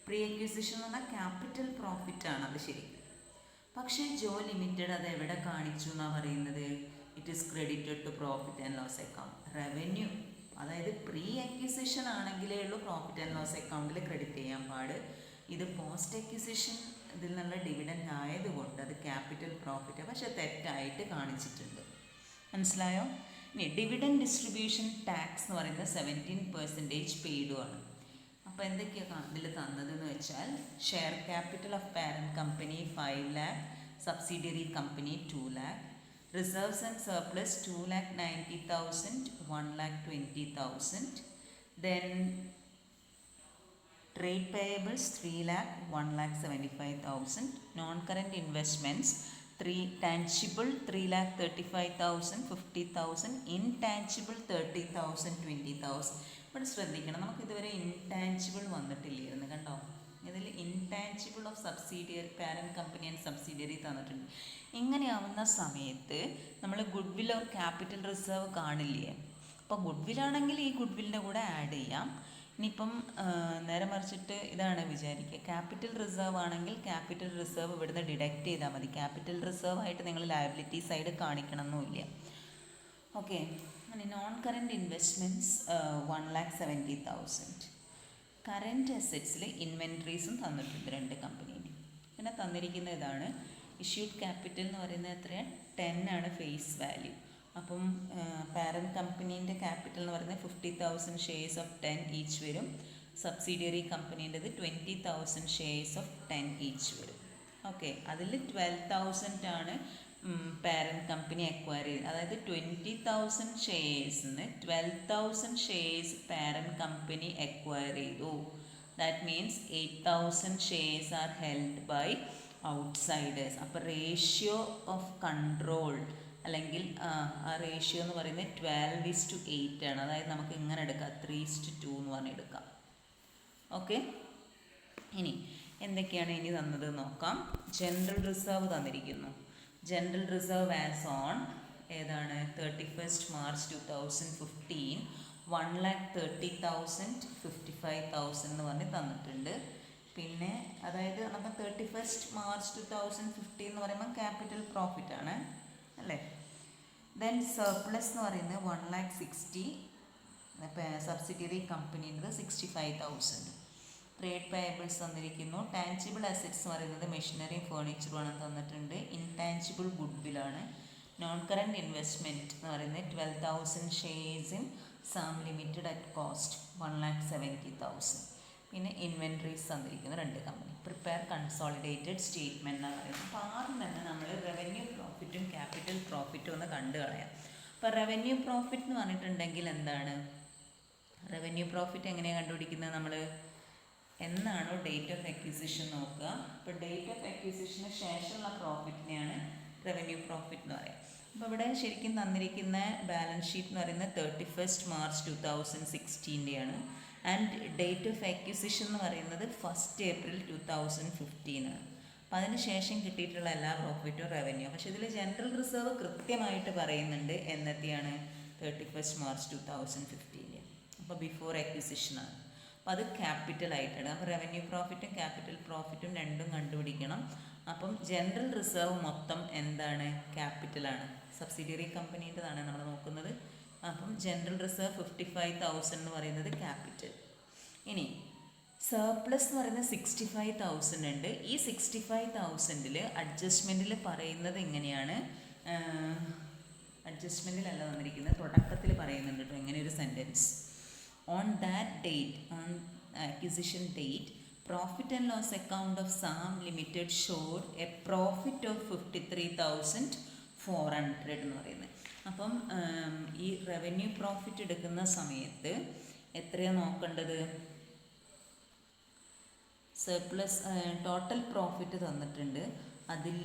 Speaker 2: പ്രീ അക്വിസിഷൻ എന്ന് പറഞ്ഞാൽ ക്യാപിറ്റൽ പ്രോഫിറ്റ് ആണ് അത് ശരിക്കും. പക്ഷേ ജോ ലിമിറ്റഡ് അത് എവിടെ കാണിച്ചു എന്നാണ് പറയുന്നത്? It is credited to profit and loss account. Revenue, അതായത് പ്രീ അക്വിസിഷൻ ആണെങ്കിലേ ഉള്ളൂ പ്രോഫിറ്റ് ആൻഡ് ലോസ് അക്കൗണ്ടിൽ ക്രെഡിറ്റ് ചെയ്യാൻ പാട്. ഇത് പോസ്റ്റ് അക്വിസിഷൻ ഇതിൽ നിന്നുള്ള ഡിവിഡൻഡ് ആയതുകൊണ്ട് അത് ക്യാപിറ്റൽ പ്രോഫിറ്റ്, പക്ഷെ തെറ്റായിട്ട് കാണിച്ചിട്ടുണ്ട്. മനസ്സിലായോ? ഇനി ഡിവിഡൻഡ് ഡിസ്ട്രിബ്യൂഷൻ ടാക്സ് എന്ന് പറയുന്നത് 17% പെയ്ഡും ആണ്. അപ്പോൾ എന്തൊക്കെയാണ് ഇതിൽ തന്നതെന്ന് വെച്ചാൽ share capital of parent company 5 lakh, subsidiary company 2 lakh, reserves and surplus 2,90,000, 1,20,000. Then trade payables 3 lakh, 1,75,000. Non-current investments tangible 3,35,000, 50,000. Intangible 30,000, 20,000. ഇവിടെ ശ്രദ്ധിക്കണം, നമുക്ക് ഇതുവരെ ഇൻടാഞ്ചിബിൾ വന്നിട്ടില്ലായിരുന്നു കണ്ടോ. ഇതിൽ intangible of subsidiary parent company and subsidiary തന്നിട്ടുണ്ട്. ഇങ്ങനെയാവുന്ന സമയത്ത് നമ്മൾ good will or capital reserve കാണില്ലേ? അപ്പോൾ ഗുഡ് വില്ലാണെങ്കിൽ ഈ ഗുഡ് വില്ലിൻ്റെ കൂടെ ആഡ് ചെയ്യാം. ഇനിയിപ്പം നേരെ മറിച്ചിട്ട് ഇതാണ് വിചാരിക്കുക, ക്യാപിറ്റൽ റിസർവ് ആണെങ്കിൽ ക്യാപിറ്റൽ റിസർവ് ഇവിടുന്ന് ഡിഡക്റ്റ് ചെയ്താൽ മതി. ക്യാപിറ്റൽ റിസർവ് ആയിട്ട് നിങ്ങൾ ലയബിലിറ്റി സൈഡ് കാണിക്കണമെന്നില്ല. Okay. Non current investments 1,70,000. Current അസറ്റ്സിൽ ഇൻവെൻട്രീസും തന്നിട്ടുണ്ട് 2 കമ്പനീന്. പിന്നെ തന്നിരിക്കുന്ന ഇതാണ് ഇഷ്യൂഡ് ക്യാപിറ്റൽ എന്ന് പറയുന്നത് എത്രയാണ്? 10 ആണ് ഫേസ് വാല്യൂ. അപ്പം പാരന്റ് കമ്പനീൻ്റെ ക്യാപിറ്റൽ എന്ന് പറയുന്നത് 50,000 ഷെയർസ് ഓഫ് 10 ഈച്ച് വരും. സബ്സിഡിയറി കമ്പനീൻ്റെത് 20,000 ഷെയർസ് ഓഫ് 10 ഈച്ച് വരും. ഓക്കെ. അതിൽ 12,000 ആണ് പാരന്റ് കമ്പനി അക്വയർ ചെയ്ത്, അതായത് 20,000 ഷെയർസിന് 12,000 ഷെയർസ് പാരന്റ് കമ്പനി അക്വയർ ചെയ്തു. That means 8,000 shares are held by outsiders. അപ്പോൾ റേഷ്യോ ഓഫ് കൺട്രോൾ അല്ലെങ്കിൽ ആ റേഷ്യോ എന്ന് പറയുന്നത് 12:8 ആണ്. അതായത് നമുക്ക് ഇങ്ങനെ എടുക്കാം, 3:2 എന്ന് പറഞ്ഞ് എടുക്കാം. ഓക്കെ. ഇനി എന്തൊക്കെയാണ് ഇനി തന്നത് നോക്കാം. ജനറൽ റിസർവ് തന്നിരിക്കുന്നു. ജനറൽ റിസർവ് ആസ് ഓൺ ഏതാണ്? 31st March 2015 1,30,000, 55,000 എന്ന് പറഞ്ഞ് തന്നിട്ടുണ്ട്. പിന്നെ അതായത് നമ്മൾ 31st March 2015 എന്ന് പറയുമ്പോൾ ക്യാപിറ്റൽ പ്രോഫിറ്റ് ആണ് അല്ലേ. ദെൻ സർപ്ലസ് എന്ന് പറയുന്നത് 1,60,000, സബ്സിഡിയറി കമ്പനീൻ്റെ 65,000. ട്രേഡ് പേയബിൾസ് തന്നിരിക്കുന്നു. ടാൻജിബിൾ അസറ്റ്സ് എന്ന് പറയുന്നത് മെഷീനറി ഫേർണിച്ചറുമാണ് തന്നിട്ടുണ്ട്. ഇൻടാൻജിബിൾ ഗുഡ് വില്ലാണ്. നോൺ കറൻറ്റ് ഇൻവെസ്റ്റ്മെൻറ്റ് എന്ന് പറയുന്നത് 12,000 shares in Sam limited at cost 1,70,000. പിന്നെ ഇൻവെൻട്രീസ് തന്നിരിക്കുന്നു 2 കമ്പനി. പ്രിപ്പയർ കൺസോളിഡേറ്റഡ് സ്റ്റേറ്റ്മെൻറ്റ് എന്ന് പറയുന്നത്. അപ്പോൾ ആദ്യം തന്നെ നമ്മൾ റവന്യൂ പ്രോഫിറ്റും ക്യാപിറ്റൽ പ്രോഫിറ്റും ഒന്ന് കണ്ടു കളയാം. അപ്പോൾ റവന്യൂ പ്രോഫിറ്റ് എന്ന് പറഞ്ഞിട്ടുണ്ടെങ്കിൽ എന്താണ്? റവന്യൂ പ്രോഫിറ്റ് എങ്ങനെയാണ് കണ്ടുപിടിക്കുന്നത്? നമ്മൾ എന്നാണോ ഡേറ്റ് ഓഫ് അക്വിസിഷൻ നോക്കുക. അപ്പോൾ ഡേറ്റ് ഓഫ് അക്വിസിഷന് ശേഷമുള്ള പ്രോഫിറ്റിനെയാണ് റവന്യൂ പ്രോഫിറ്റ് എന്ന് പറയുക. അപ്പോൾ ഇവിടെ ശരിക്കും തന്നിരിക്കുന്ന ബാലൻസ് ഷീറ്റ് എന്ന് പറയുന്നത് 31st March 2016 ആണ്. ആൻഡ് ഡേറ്റ് ഓഫ് അക്വിസിഷൻ എന്ന് പറയുന്നത് 1st April 2015 ആണ്. അപ്പോൾ അതിന് ശേഷം കിട്ടിയിട്ടുള്ള എല്ലാ പ്രോഫിറ്റും റവന്യൂ. പക്ഷേ ഇതിൽ ജനറൽ റിസർവ് കൃത്യമായിട്ട് പറയുന്നുണ്ട് എന്നത്തെയാണ് 31st March 2015. അപ്പോൾ ബിഫോർ അക്വിസിഷനാണ്. അപ്പോൾ അത് ക്യാപിറ്റലായിട്ടാണ്. അപ്പോൾ റവന്യൂ പ്രോഫിറ്റും ക്യാപിറ്റൽ പ്രോഫിറ്റും രണ്ടും കണ്ടുപിടിക്കണം. അപ്പം ജനറൽ റിസർവ് മൊത്തം എന്താണ്? ക്യാപിറ്റലാണ്. സബ്സിഡിയറി കമ്പനീൻ്റെതാണ് നമ്മൾ നോക്കുന്നത്. അപ്പം ജനറൽ റിസർവ് 55,000 എന്ന് പറയുന്നത് ക്യാപിറ്റൽ. ഇനി സർപ്ലസ് എന്ന് പറയുന്നത് 65,000 ഉണ്ട്. ഈ 65,000-ൽ അഡ്ജസ്റ്റ്മെൻറ്റിൽ പറയുന്നത് എങ്ങനെയാണ്? അഡ്ജസ്റ്റ്മെൻറ്റിലല്ല വന്നിരിക്കുന്നത്, തുടക്കത്തിൽ പറയുന്നുണ്ട് കേട്ടോ ഇങ്ങനെ ഒരു sentence. On that date, on acquisition date, profit and loss account of Sam limited showed a profit of 53,400 എന്ന് പറയുന്നത്. അപ്പം ഈ റവന്യൂ പ്രോഫിറ്റ് എടുക്കുന്ന സമയത്ത് എത്രയാണ് നോക്കേണ്ടത്? സർപ്ലസ് ടോട്ടൽ പ്രോഫിറ്റ് തന്നിട്ടുണ്ട്. അതിൽ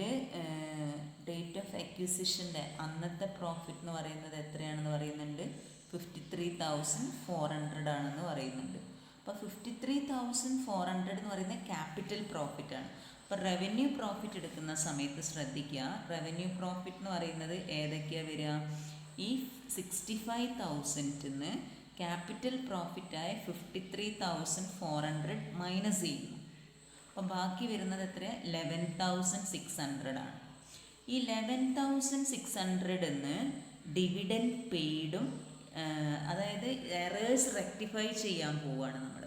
Speaker 2: ഡേറ്റ് ഓഫ് അക്വിസിഷൻ്റെ അന്നത്തെ പ്രോഫിറ്റ് എന്ന് പറയുന്നത് എത്രയാണെന്ന് പറയുന്നുണ്ട്? 53,400 ആണെന്ന് പറയുന്നുണ്ട്. അപ്പോൾ 53,400 എന്ന് പറയുന്നത് ക്യാപിറ്റൽ പ്രോഫിറ്റാണ്. അപ്പോൾ റവന്യൂ പ്രോഫിറ്റ് എടുക്കുന്ന സമയത്ത് ശ്രദ്ധിക്കുക, റവന്യൂ പ്രോഫിറ്റ് എന്ന് പറയുന്നത് ഏതൊക്കെയാണ് വരിക? ഈ 65,000-ന്ന് ക്യാപിറ്റൽ പ്രോഫിറ്റായ 53,400 മൈനസ് ചെയ്യുന്നു. അപ്പം ബാക്കി വരുന്നത് എത്ര? 11,600 ആണ്. ഈ 11,600-ന്ന് ഡിവിഡൻഡ് പെയ്ഡും, അതായത് എറേഴ്സ് റെക്ടിഫൈ ചെയ്യാൻ പോവുകയാണ് നമ്മൾ.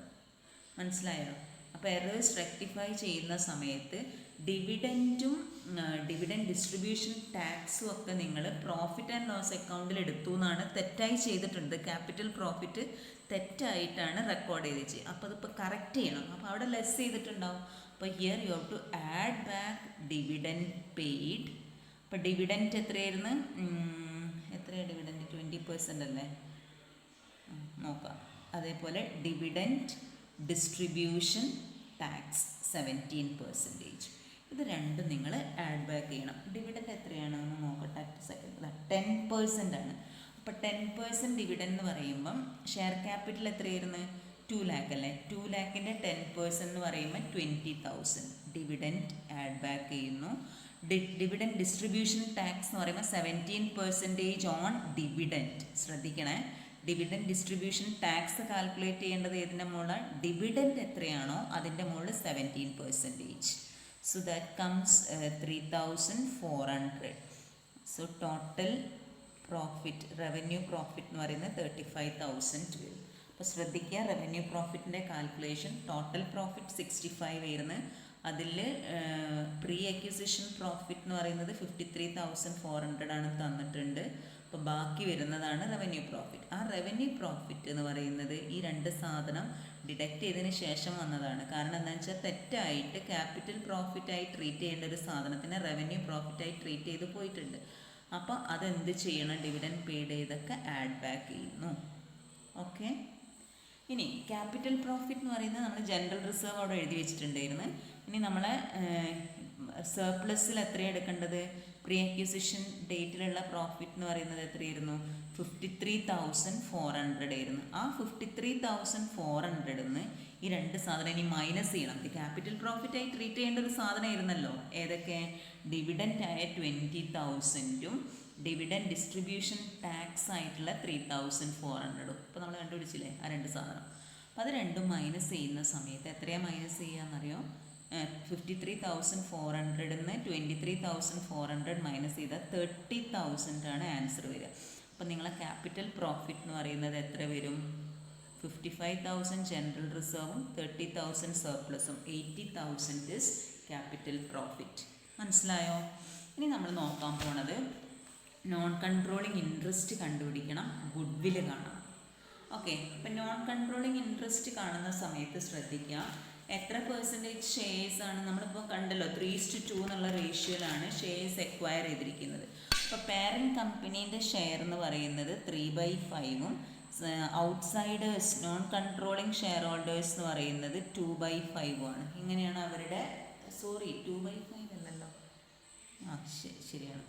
Speaker 2: മനസ്സിലായോ? അപ്പോൾ എറേഴ്സ് റെക്ടിഫൈ ചെയ്യുന്ന സമയത്ത് ഡിവിഡൻറ്റും ഡിവിഡൻഡ് ഡിസ്ട്രിബ്യൂഷൻ ടാക്സും ഒക്കെ നിങ്ങൾ പ്രോഫിറ്റ് ആൻഡ് ലോസ് അക്കൗണ്ടിൽ എടുത്തു എന്നാണ് തെറ്റായി ചെയ്തിട്ടുണ്ട്. ക്യാപിറ്റൽ പ്രോഫിറ്റ് തെറ്റായിട്ടാണ് റെക്കോർഡ് ചെയ്ത് ചെയ്യുക. അപ്പോൾ അതിപ്പോൾ കറക്റ്റ് ചെയ്യണം. അപ്പോൾ അവിടെ ലെസ് ചെയ്തിട്ടുണ്ടാവും. അപ്പോൾ here you have to add back dividend paid. അപ്പോൾ ഡിവിഡൻറ്റ് എത്രയായിരുന്നു? എത്രയാണ് ഡിവിഡൻറ്റ്? 20% അല്ലേ? നോക്കാം. അതേപോലെ ഡിവിഡൻറ്റ് ഡിസ്ട്രിബ്യൂഷൻ ടാക്സ് 17%. ഇത് രണ്ടും നിങ്ങൾ ആഡ് ബാക്ക് ചെയ്യണം. ഡിവിഡൻറ്റ് എത്രയാണെന്ന് നോക്കട്ടെ. 10% ആണ്. അപ്പോൾ 10% ഡിവിഡൻറ്റ് എന്ന് പറയുമ്പം ഷെയർ ക്യാപിറ്റൽ എത്രയായിരുന്നു? 2 lakh അല്ലേ? 2 lakhൻ്റെ 10% എന്ന് പറയുമ്പോൾ 20,000. ഡിവിഡൻറ്റ് ആഡ് ബാക്ക് ചെയ്യുന്നു. ഡിവിഡൻറ്റ് ഡിസ്ട്രിബ്യൂഷൻ ടാക്സ് എന്ന് പറയുമ്പോൾ 17% ഓൺ ഡിവിഡൻറ്റ്. ശ്രദ്ധിക്കണേ, ഡിവിഡൻറ്റ് ഡിസ്ട്രിബ്യൂഷൻ ടാക്സ് കാൽക്കുലേറ്റ് ചെയ്യേണ്ടത് ഏതിൻ്റെ മുകളിൽ? ഡിവിഡൻറ്റ് എത്രയാണോ അതിൻ്റെ മുകളിൽ 17%. So that comes 3,400. So total profit, revenue profit എന്ന് പറയുന്നത് 35,000 വരും. അപ്പോൾ ശ്രദ്ധിക്കുക, റവന്യൂ പ്രോഫിറ്റിൻ്റെ കാൽക്കുലേഷൻ ടോട്ടൽ പ്രോഫിറ്റ് 65 ആയിരുന്നു. അതിൽ പ്രീ അക്വിസിഷൻ പ്രോഫിറ്റ് എന്ന് പറയുന്നത് 53,400 ആണ് തന്നിട്ടുണ്ട്. അപ്പോൾ ബാക്കി വരുന്നതാണ് റവന്യൂ പ്രോഫിറ്റ്. ആ റവന്യൂ പ്രോഫിറ്റ് എന്ന് പറയുന്നത് ഈ രണ്ട് സാധനം ഡിഡക്റ്റ് ചെയ്തതിന് ശേഷം വന്നതാണ്. കാരണം എന്താണെന്ന് വെച്ചാൽ തെറ്റായിട്ട് ക്യാപിറ്റൽ പ്രോഫിറ്റായി ട്രീറ്റ് ചെയ്യേണ്ട ഒരു സാധനത്തിനെ റവന്യൂ പ്രോഫിറ്റായി ട്രീറ്റ് ചെയ്ത് പോയിട്ടുണ്ട്. അപ്പോൾ അതെന്ത് ചെയ്യണം? ഡിവിഡൻഡ് പെയ്ഡ് ചെയ്തൊക്കെ ആഡ് ബാക്ക് ചെയ്യുന്നു. ഓക്കെ. ഇനി ക്യാപിറ്റൽ പ്രോഫിറ്റ് എന്ന് പറയുന്നത് നമ്മൾ ജനറൽ റിസർവ് അവിടെ എഴുതി വെച്ചിട്ടുണ്ടായിരുന്നു. ഇനി നമ്മളെ സർപ്ലസിൽ എത്രയാണ് എടുക്കേണ്ടത്? പ്രീ അക്വിസിഷൻ ഡേറ്റിലുള്ള പ്രോഫിറ്റ് എന്ന് പറയുന്നത് എത്രയായിരുന്നു? 53,400 ആയിരുന്നു. ആ 53,400-ന്ന് ഈ രണ്ട് സാധനം ഇനി മൈനസ് ചെയ്യണം. ഇത് ക്യാപിറ്റൽ പ്രോഫിറ്റായി ട്രീറ്റ് ചെയ്യേണ്ട ഒരു സാധനമായിരുന്നല്ലോ. ഏതൊക്കെ? ഡിവിഡൻറ്റായ 20,000-ഉം ഡിവിഡൻഡ് ഡിസ്ട്രിബ്യൂഷൻ ടാക്സ് ആയിട്ടുള്ള 3,400-ഉം. ഇപ്പോൾ നമ്മൾ കണ്ടുപിടിച്ചില്ലേ ആ രണ്ട് സാധനം. അപ്പോൾ അത് രണ്ടും മൈനസ് ചെയ്യുന്ന സമയത്ത് എത്രയാണ് മൈനസ് ചെയ്യുകയെന്നറിയോ? 53,400-ന്ന് 23,400 മൈനസ് ചെയ്താൽ 30,000 ആണ് ആൻസർ വരിക. അപ്പോൾ നിങ്ങളെ ക്യാപിറ്റൽ പ്രോഫിറ്റ് എന്ന് പറയുന്നത് എത്ര വരും? 55,000 ജനറൽ റിസർവും 30,000 സർപ്ലസും 80,000 ഇസ് ക്യാപിറ്റൽ പ്രോഫിറ്റ്. മനസ്സിലായോ? ഇനി നമ്മൾ നോക്കാൻ പോണത് നോൺ കൺട്രോളിങ് ഇൻട്രസ്റ്റ് കണ്ടുപിടിക്കണം, ഗുഡ് വില്ല് കാണണം. ഓക്കെ. അപ്പം നോൺ കൺട്രോളിങ് ഇൻട്രസ്റ്റ് കാണുന്ന സമയത്ത് ശ്രദ്ധിക്കുക, എത്ര പെർസെൻറ്റേജ് ഷെയർസ് ആണ് നമ്മളിപ്പോൾ കണ്ടല്ലോ, 3:2 എന്നുള്ള റേഷ്യോയിലാണ് ഷെയർസ് എക്വയർ ചെയ്തിരിക്കുന്നത്. അപ്പോൾ പാരൻറ്റ് കമ്പനീൻ്റെ ഷെയർ എന്ന് പറയുന്നത് 3/5-ഉം outsiders non controlling shareholders എന്ന് പറയുന്നത് 2/5-ഉം ആണ്. ഇങ്ങനെയാണ് അവരുടെ 2/5 അല്ലല്ലോ, ശരിയാണ്,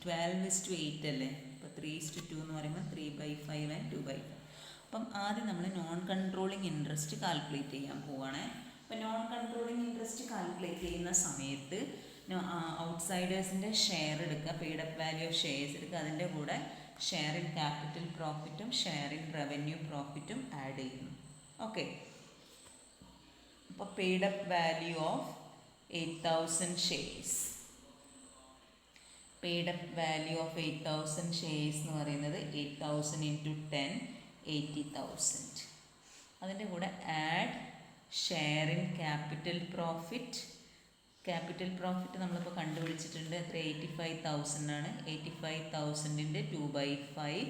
Speaker 2: 12:8 അല്ലേ. അപ്പോൾ 3:2 എന്ന് പറയുമ്പോൾ 3/5 and 2/5. അപ്പം ആദ്യം നമ്മൾ നോൺ കൺട്രോളിങ് ഇൻട്രസ്റ്റ് കാൽക്കുലേറ്റ് ചെയ്യാൻ പോവുകയാണേ. അപ്പോൾ നോൺ കൺട്രോളിങ് ഇൻട്രസ്റ്റ് കാൽക്കുലേറ്റ് ചെയ്യുന്ന സമയത്ത് ഔട്ട്സൈഡേഴ്സിൻ്റെ ഷെയർ എടുക്കുക, paid up value of shares എടുക്കുക, അതിൻ്റെ കൂടെ ഷെയർ ഇൻ ക്യാപിറ്റൽ പ്രോഫിറ്റും ഷെയർ ഇൻ റവന്യൂ പ്രോഫിറ്റും ആഡ് ചെയ്യുന്നു. ഓക്കെ, അപ്പോൾ paid up value of 8,000 shares, paid up value of 8,000 shares എന്ന് പറയുന്നത് 8,000 ഇൻറ്റു 10 80,000. അതിൻ്റെ കൂടെ add share in capital profit. Capital profit നമ്മളിപ്പോൾ കണ്ടുപിടിച്ചിട്ടുണ്ട്, എത്ര 85,000 ആണ്. 85,000ൻ്റെ 2/5.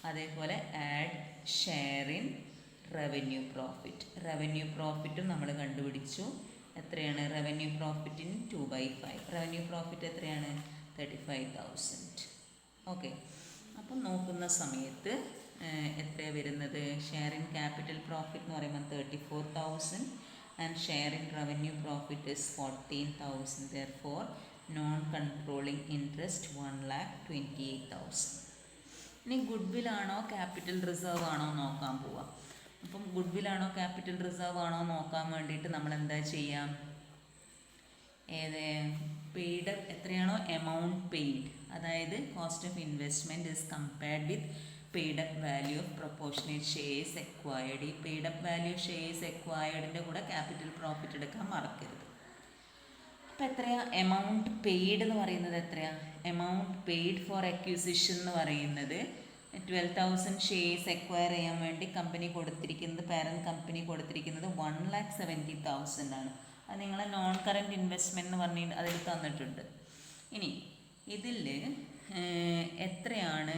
Speaker 2: അതേപോലെ add share in revenue profit. Revenue പ്രോഫിറ്റും നമ്മൾ കണ്ടുപിടിച്ചു, എത്രയാണ് റവന്യൂ പ്രോഫിറ്റിൻ 2/5. റവന്യൂ പ്രോഫിറ്റ് എത്രയാണ് 35,000. ഓക്കെ, അപ്പം നോക്കുന്ന സമയത്ത് എത്രയാണ് വരുന്നത്, ഷെയർ ഇൻ ക്യാപിറ്റൽ പ്രോഫിറ്റ് എന്ന് പറയുമ്പോൾ 34,000 and share in revenue profit is 14,000. therefore non controlling interest 1,28,000. ഇനി ഗുഡ് വിൽ ആണോ ക്യാപിറ്റൽ റിസർവ് ആണോ നോക്കാൻ പോവാം. അപ്പം ഗുഡ് വിൽ ആണോ ക്യാപിറ്റൽ റിസർവ് ആണോ നോക്കാൻ വേണ്ടിയിട്ട് നമ്മൾ എന്താ ചെയ്യാം, പെയ്ഡ് എത്രയാണോ എമൗണ്ട് പെയ്ഡ്, അതായത് cost of investment is compared with paid up value of proportionate shares acquired. ഈ പെയ്ഡ് അപ്പ് വാല്യൂ ഷെയർസ് എക്വയർഡിൻ്റെ കൂടെ ക്യാപിറ്റൽ പ്രോഫിറ്റ് എടുക്കാൻ മറക്കരുത്. അപ്പോൾ എത്രയാ എമൗണ്ട് പെയ്ഡ് എന്ന് പറയുന്നത്, എത്രയാ എമൗണ്ട് പെയ്ഡ് ഫോർ അക്വിസിഷൻ എന്ന് പറയുന്നത് 12,000 ഷെയർസ് എക്വയർ ചെയ്യാൻ വേണ്ടി കമ്പനി കൊടുത്തിരിക്കുന്നത്, പാരൻറ്റ് കമ്പനി കൊടുത്തിരിക്കുന്നത് 1,70,000 ആണ്. അത് നിങ്ങളെ നോൺ കറൻറ്റ് ഇൻവെസ്റ്റ്മെൻറ്റ് എന്ന് പറഞ്ഞിട്ട് അതിൽ തന്നിട്ടുണ്ട്. ഇനി ഇതിൽ എത്രയാണ്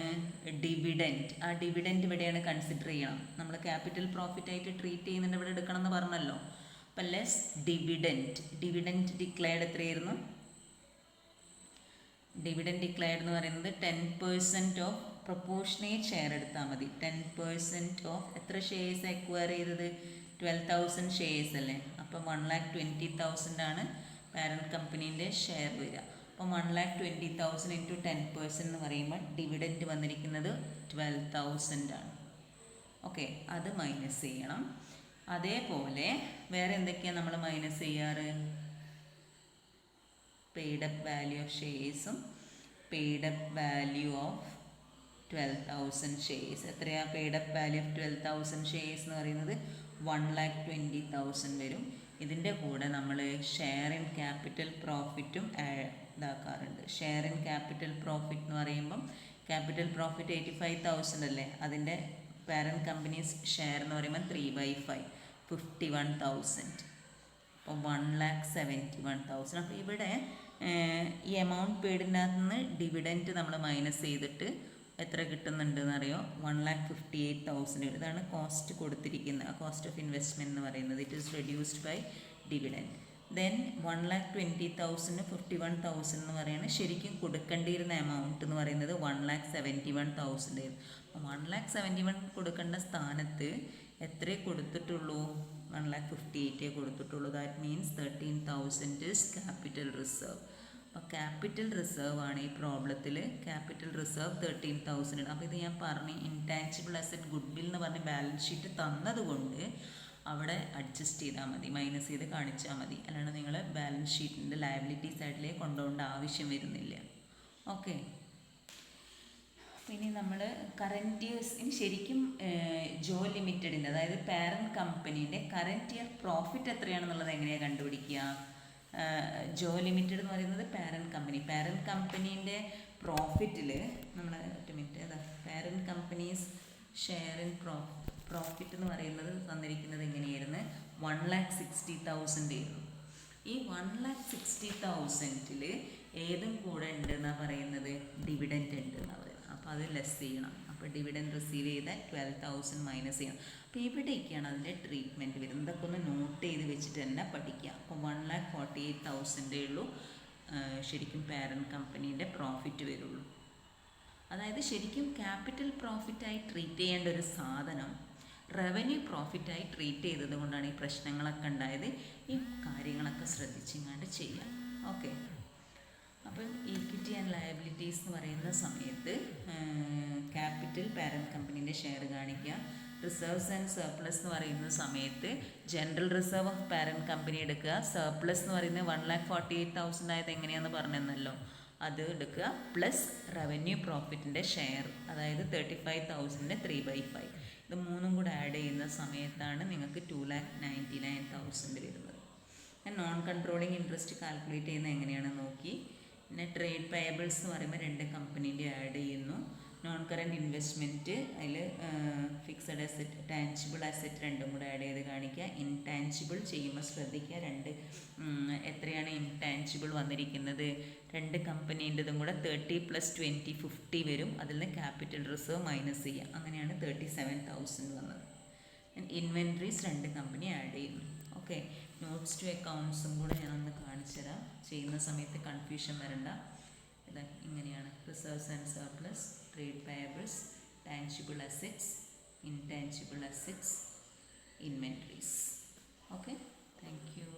Speaker 2: ഡിവിഡൻറ്റ്, ആ ഡിവിഡൻറ്റ് ഇവിടെയാണ് കൺസിഡർ ചെയ്യണം. നമ്മൾ ക്യാപിറ്റൽ പ്രോഫിറ്റ് ആയിട്ട് ട്രീറ്റ് ചെയ്യുന്നുണ്ട്, ഇവിടെ എടുക്കണം എന്ന് പറഞ്ഞല്ലോ. അപ്പം ലെസ് ഡിവിഡൻറ്റ് ഡിക്ലെയർഡ് എത്രയായിരുന്നു, ഡിവിഡൻറ്റ് ഡിക്ലെയർഡ് എന്ന് പറയുന്നത് 10% ഓഫ് പ്രൊപ്പോർഷനേറ്റ് ഷെയർ എടുത്താൽ മതി. 10% ഓഫ് എത്ര ഷെയർസ് എക്വയർ ചെയ്തത് 12,000 ഷെയർസ് അല്ലേ. അപ്പം 1,20,000 ആണ് പാരൻറ്റ് കമ്പനീൻ്റെ ഷെയർ വരിക. അപ്പം 1,20,000 ഇൻറ്റു 10% എന്ന് പറയുമ്പോൾ ഡിവിഡൻറ്റ് വന്നിരിക്കുന്നത് 12,000 ആണ്. ഓക്കെ, അത് മൈനസ് ചെയ്യണം. അതേപോലെ വേറെ എന്തൊക്കെയാണ് നമ്മൾ മൈനസ് ചെയ്യാറ്, പെയ്ഡ് അപ്പ് വാല്യൂ ഓഫ് ഷെയർസും paid up value of 12,000 shares. എത്രയാണ് paid up value of 12,000 shares എന്ന് പറയുന്നത് 1,20,000 വരും. ഇതിൻ്റെ കൂടെ നമ്മൾ ഷെയർ ഇൻ ക്യാപിറ്റൽ പ്രോഫിറ്റും ഇതാക്കാറുണ്ട്. ഷെയർ ഇൻ ക്യാപിറ്റൽ പ്രോഫിറ്റ് എന്ന് പറയുമ്പം ക്യാപിറ്റൽ പ്രോഫിറ്റ് 85,000 അല്ലേ, അതിൻ്റെ പാരൻറ്റ് കമ്പനീസ് ഷെയർ എന്ന് പറയുമ്പോൾ 3/5 51,000. അപ്പോൾ 1,71,000. അപ്പോൾ ഇവിടെ ഈ എമൗണ്ട് പെയ്ഡിൻ്റെ അകത്ത് നിന്ന് ഡിവിഡൻറ്റ് നമ്മൾ മൈനസ് ചെയ്തിട്ട് എത്ര കിട്ടുന്നുണ്ടെന്ന് അറിയോ, 1,58,000. ഇതാണ് കോസ്റ്റ് കൊടുത്തിരിക്കുന്നത്, കോസ്റ്റ് ഓഫ് ഇൻവെസ്റ്റ്മെൻറ്റ് എന്ന് പറയുന്നത്. It is reduced by dividend. Then 1,20,000 51,000 എന്ന് പറയുന്നത് ശരിക്കും കൊടുക്കേണ്ടിയിരുന്ന എമൗണ്ട് എന്ന് പറയുന്നത് 1,71,000 ആയിരുന്നു. അപ്പോൾ 1,71,000 കൊടുക്കേണ്ട സ്ഥാനത്ത് എത്ര കൊടുത്തിട്ടുള്ളൂ, 1,58,000 കൊടുത്തിട്ടുള്ളൂ. That means 13,000 is capital reserve. അപ്പോൾ ക്യാപിറ്റൽ റിസർവ് ആണ് ഈ പ്രോബ്ലത്തിൽ. ക്യാപിറ്റൽ റിസർവ് 13,000 ആണ്. അപ്പോൾ ഇത് ഞാൻ പറഞ്ഞു, ഇൻടാൻജിബിൾ അസറ്റ് ഗുഡ് വിൽ എന്ന് പറഞ്ഞ് ബാലൻസ് ഷീറ്റ് തന്നതുകൊണ്ട് അവിടെ അഡ്ജസ്റ്റ് ചെയ്താൽ മതി, മൈനസ് ചെയ്ത് കാണിച്ചാൽ മതി. അല്ലാണ്ട് നിങ്ങൾ ബാലൻസ് ഷീറ്റിൻ്റെ ലയബിലിറ്റി സൈഡിലേക്ക് കൊണ്ടുപോകേണ്ട ആവശ്യം വരുന്നില്ല. ഓക്കെ, പിന്നെ നമ്മൾ കറൻറ്റ് ഇയേഴ്സ്, ഇനി ശരിക്കും ജോ ലിമിറ്റഡിൻ്റെ, അതായത് പാരൻറ്റ് കമ്പനീൻ്റെ കറൻറ്റ് ഇയർ പ്രോഫിറ്റ് എത്രയാണെന്നുള്ളത് എങ്ങനെയാണ് കണ്ടുപിടിക്കുക. ജോ ലിമിറ്റഡ് എന്ന് പറയുന്നത് പാരൻറ്റ് കമ്പനീൻ്റെ പ്രോഫിറ്റിൽ നമ്മൾ ഒറ്റ മിനിറ്റ്, അതാ parent companies share in profit എന്ന് പറയുന്നത് തന്നിരിക്കുന്നത് എങ്ങനെയായിരുന്നു, 1,60,000 ആയിരുന്നു. ഈ 1,60,000 ഏതും കൂടെ ഉണ്ട് എന്നാണ് പറയുന്നത്, ഡിവിഡൻറ്റ് ഉണ്ട് എന്നാണ് പറയുന്നത്. അപ്പോൾ അത് ലെസ് ചെയ്യണം. അപ്പോൾ ഡിവിഡൻറ്റ് റിസീവ് ചെയ്ത 12,000 മൈനസ് ചെയ്യണം. അപ്പോൾ ഇവിടേക്കാണ് അതിൻ്റെ ട്രീറ്റ്മെൻറ്റ് വരുന്നത്. ഇതൊക്കെ ഒന്ന് നോട്ട് ചെയ്ത് വെച്ചിട്ട് തന്നെ പഠിക്കുക. അപ്പോൾ 1,48,000 ഉള്ളൂ ശരിക്കും പാരൻറ്റ് കമ്പനീൻ്റെ പ്രോഫിറ്റ് വരുള്ളൂ. അതായത് ശരിക്കും ക്യാപിറ്റൽ പ്രോഫിറ്റായി ട്രീറ്റ് ചെയ്യേണ്ട ഒരു സാധനം റവന്യൂ പ്രോഫിറ്റായി ട്രീറ്റ് ചെയ്തത് കൊണ്ടാണ് ഈ പ്രശ്നങ്ങളൊക്കെ ഉണ്ടായത്. ഈ കാര്യങ്ങളൊക്കെ ശ്രദ്ധിച്ചിങ്ങാണ്ട് ചെയ്യാം. ഓക്കെ, അപ്പം ഈക്വിറ്റി ആൻഡ് ലയബിലിറ്റീസ് എന്ന് പറയുന്ന സമയത്ത് ക്യാപിറ്റൽ പാരൻറ്റ് കമ്പനീൻ്റെ ഷെയർ കാണിക്കുക, റിസർവ്സ് ആൻഡ് സർപ്ലസ് എന്ന് പറയുന്ന സമയത്ത് general reserve of parent company എടുക്കുക, സർപ്ലസ് എന്ന് പറയുന്നത് 1,48,000 ആയത് എങ്ങനെയാണെന്ന് പറഞ്ഞെന്നല്ലോ, അത് എടുക്കുക പ്ലസ് റവന്യൂ പ്രോഫിറ്റിൻ്റെ ഷെയർ, അതായത് 35,000 3/5, ഇത് മൂന്നും കൂടെ ആഡ് ചെയ്യുന്ന സമയത്താണ് നിങ്ങൾക്ക് 2,99,000 വരുന്നത്. നോൺ കൺട്രോളിങ് ഇൻട്രസ്റ്റ് കാൽക്കുലേറ്റ് ചെയ്യുന്നത് എങ്ങനെയാണെന്ന് നോക്കി. പിന്നെ ട്രേഡ് പേയബിൾസ് എന്ന് പറയുമ്പോൾ 2 കമ്പനീൻ്റെ ആഡ് ചെയ്യുന്നു. നോൺ കറൻറ്റ് ഇൻവെസ്റ്റ്മെൻറ്റ് അതിൽ ഫിക്സഡ് അസറ്റ്, ടാൻജിബിൾ അസറ്റ് രണ്ടും കൂടെ ആഡ് ചെയ്ത് കാണിക്കുക. ഇൻടാൻജിബിൾ ചെയ്യുമ്പോൾ ശ്രദ്ധിക്കുക, എത്രയാണ് ഇൻടാൻജിബിൾ വന്നിരിക്കുന്നത്, 2 കമ്പനീൻ്റെതും കൂടെ 30 + 20 50 വരും. അതിൽ നിന്ന് ക്യാപിറ്റൽ റിസർവ് മൈനസ് ചെയ്യുക, അങ്ങനെയാണ് 37,000 വന്നത്. ഇൻവെൻട്രീസ് 2 കമ്പനി ആഡ് ചെയ്യുന്നു. ഓക്കെ, നോട്ട്സ് ടു അക്കൗണ്ട്സും കൂടെ ഞാനൊന്ന് കാണിച്ചു തരാം, ചെയ്യുന്ന സമയത്ത് കൺഫ്യൂഷൻ വരണ്ട. ഇതാ ഇങ്ങനെയാണ്: reserves and surplus, trade payables, tangible assets, intangible assets, inventories. Okay, thank you.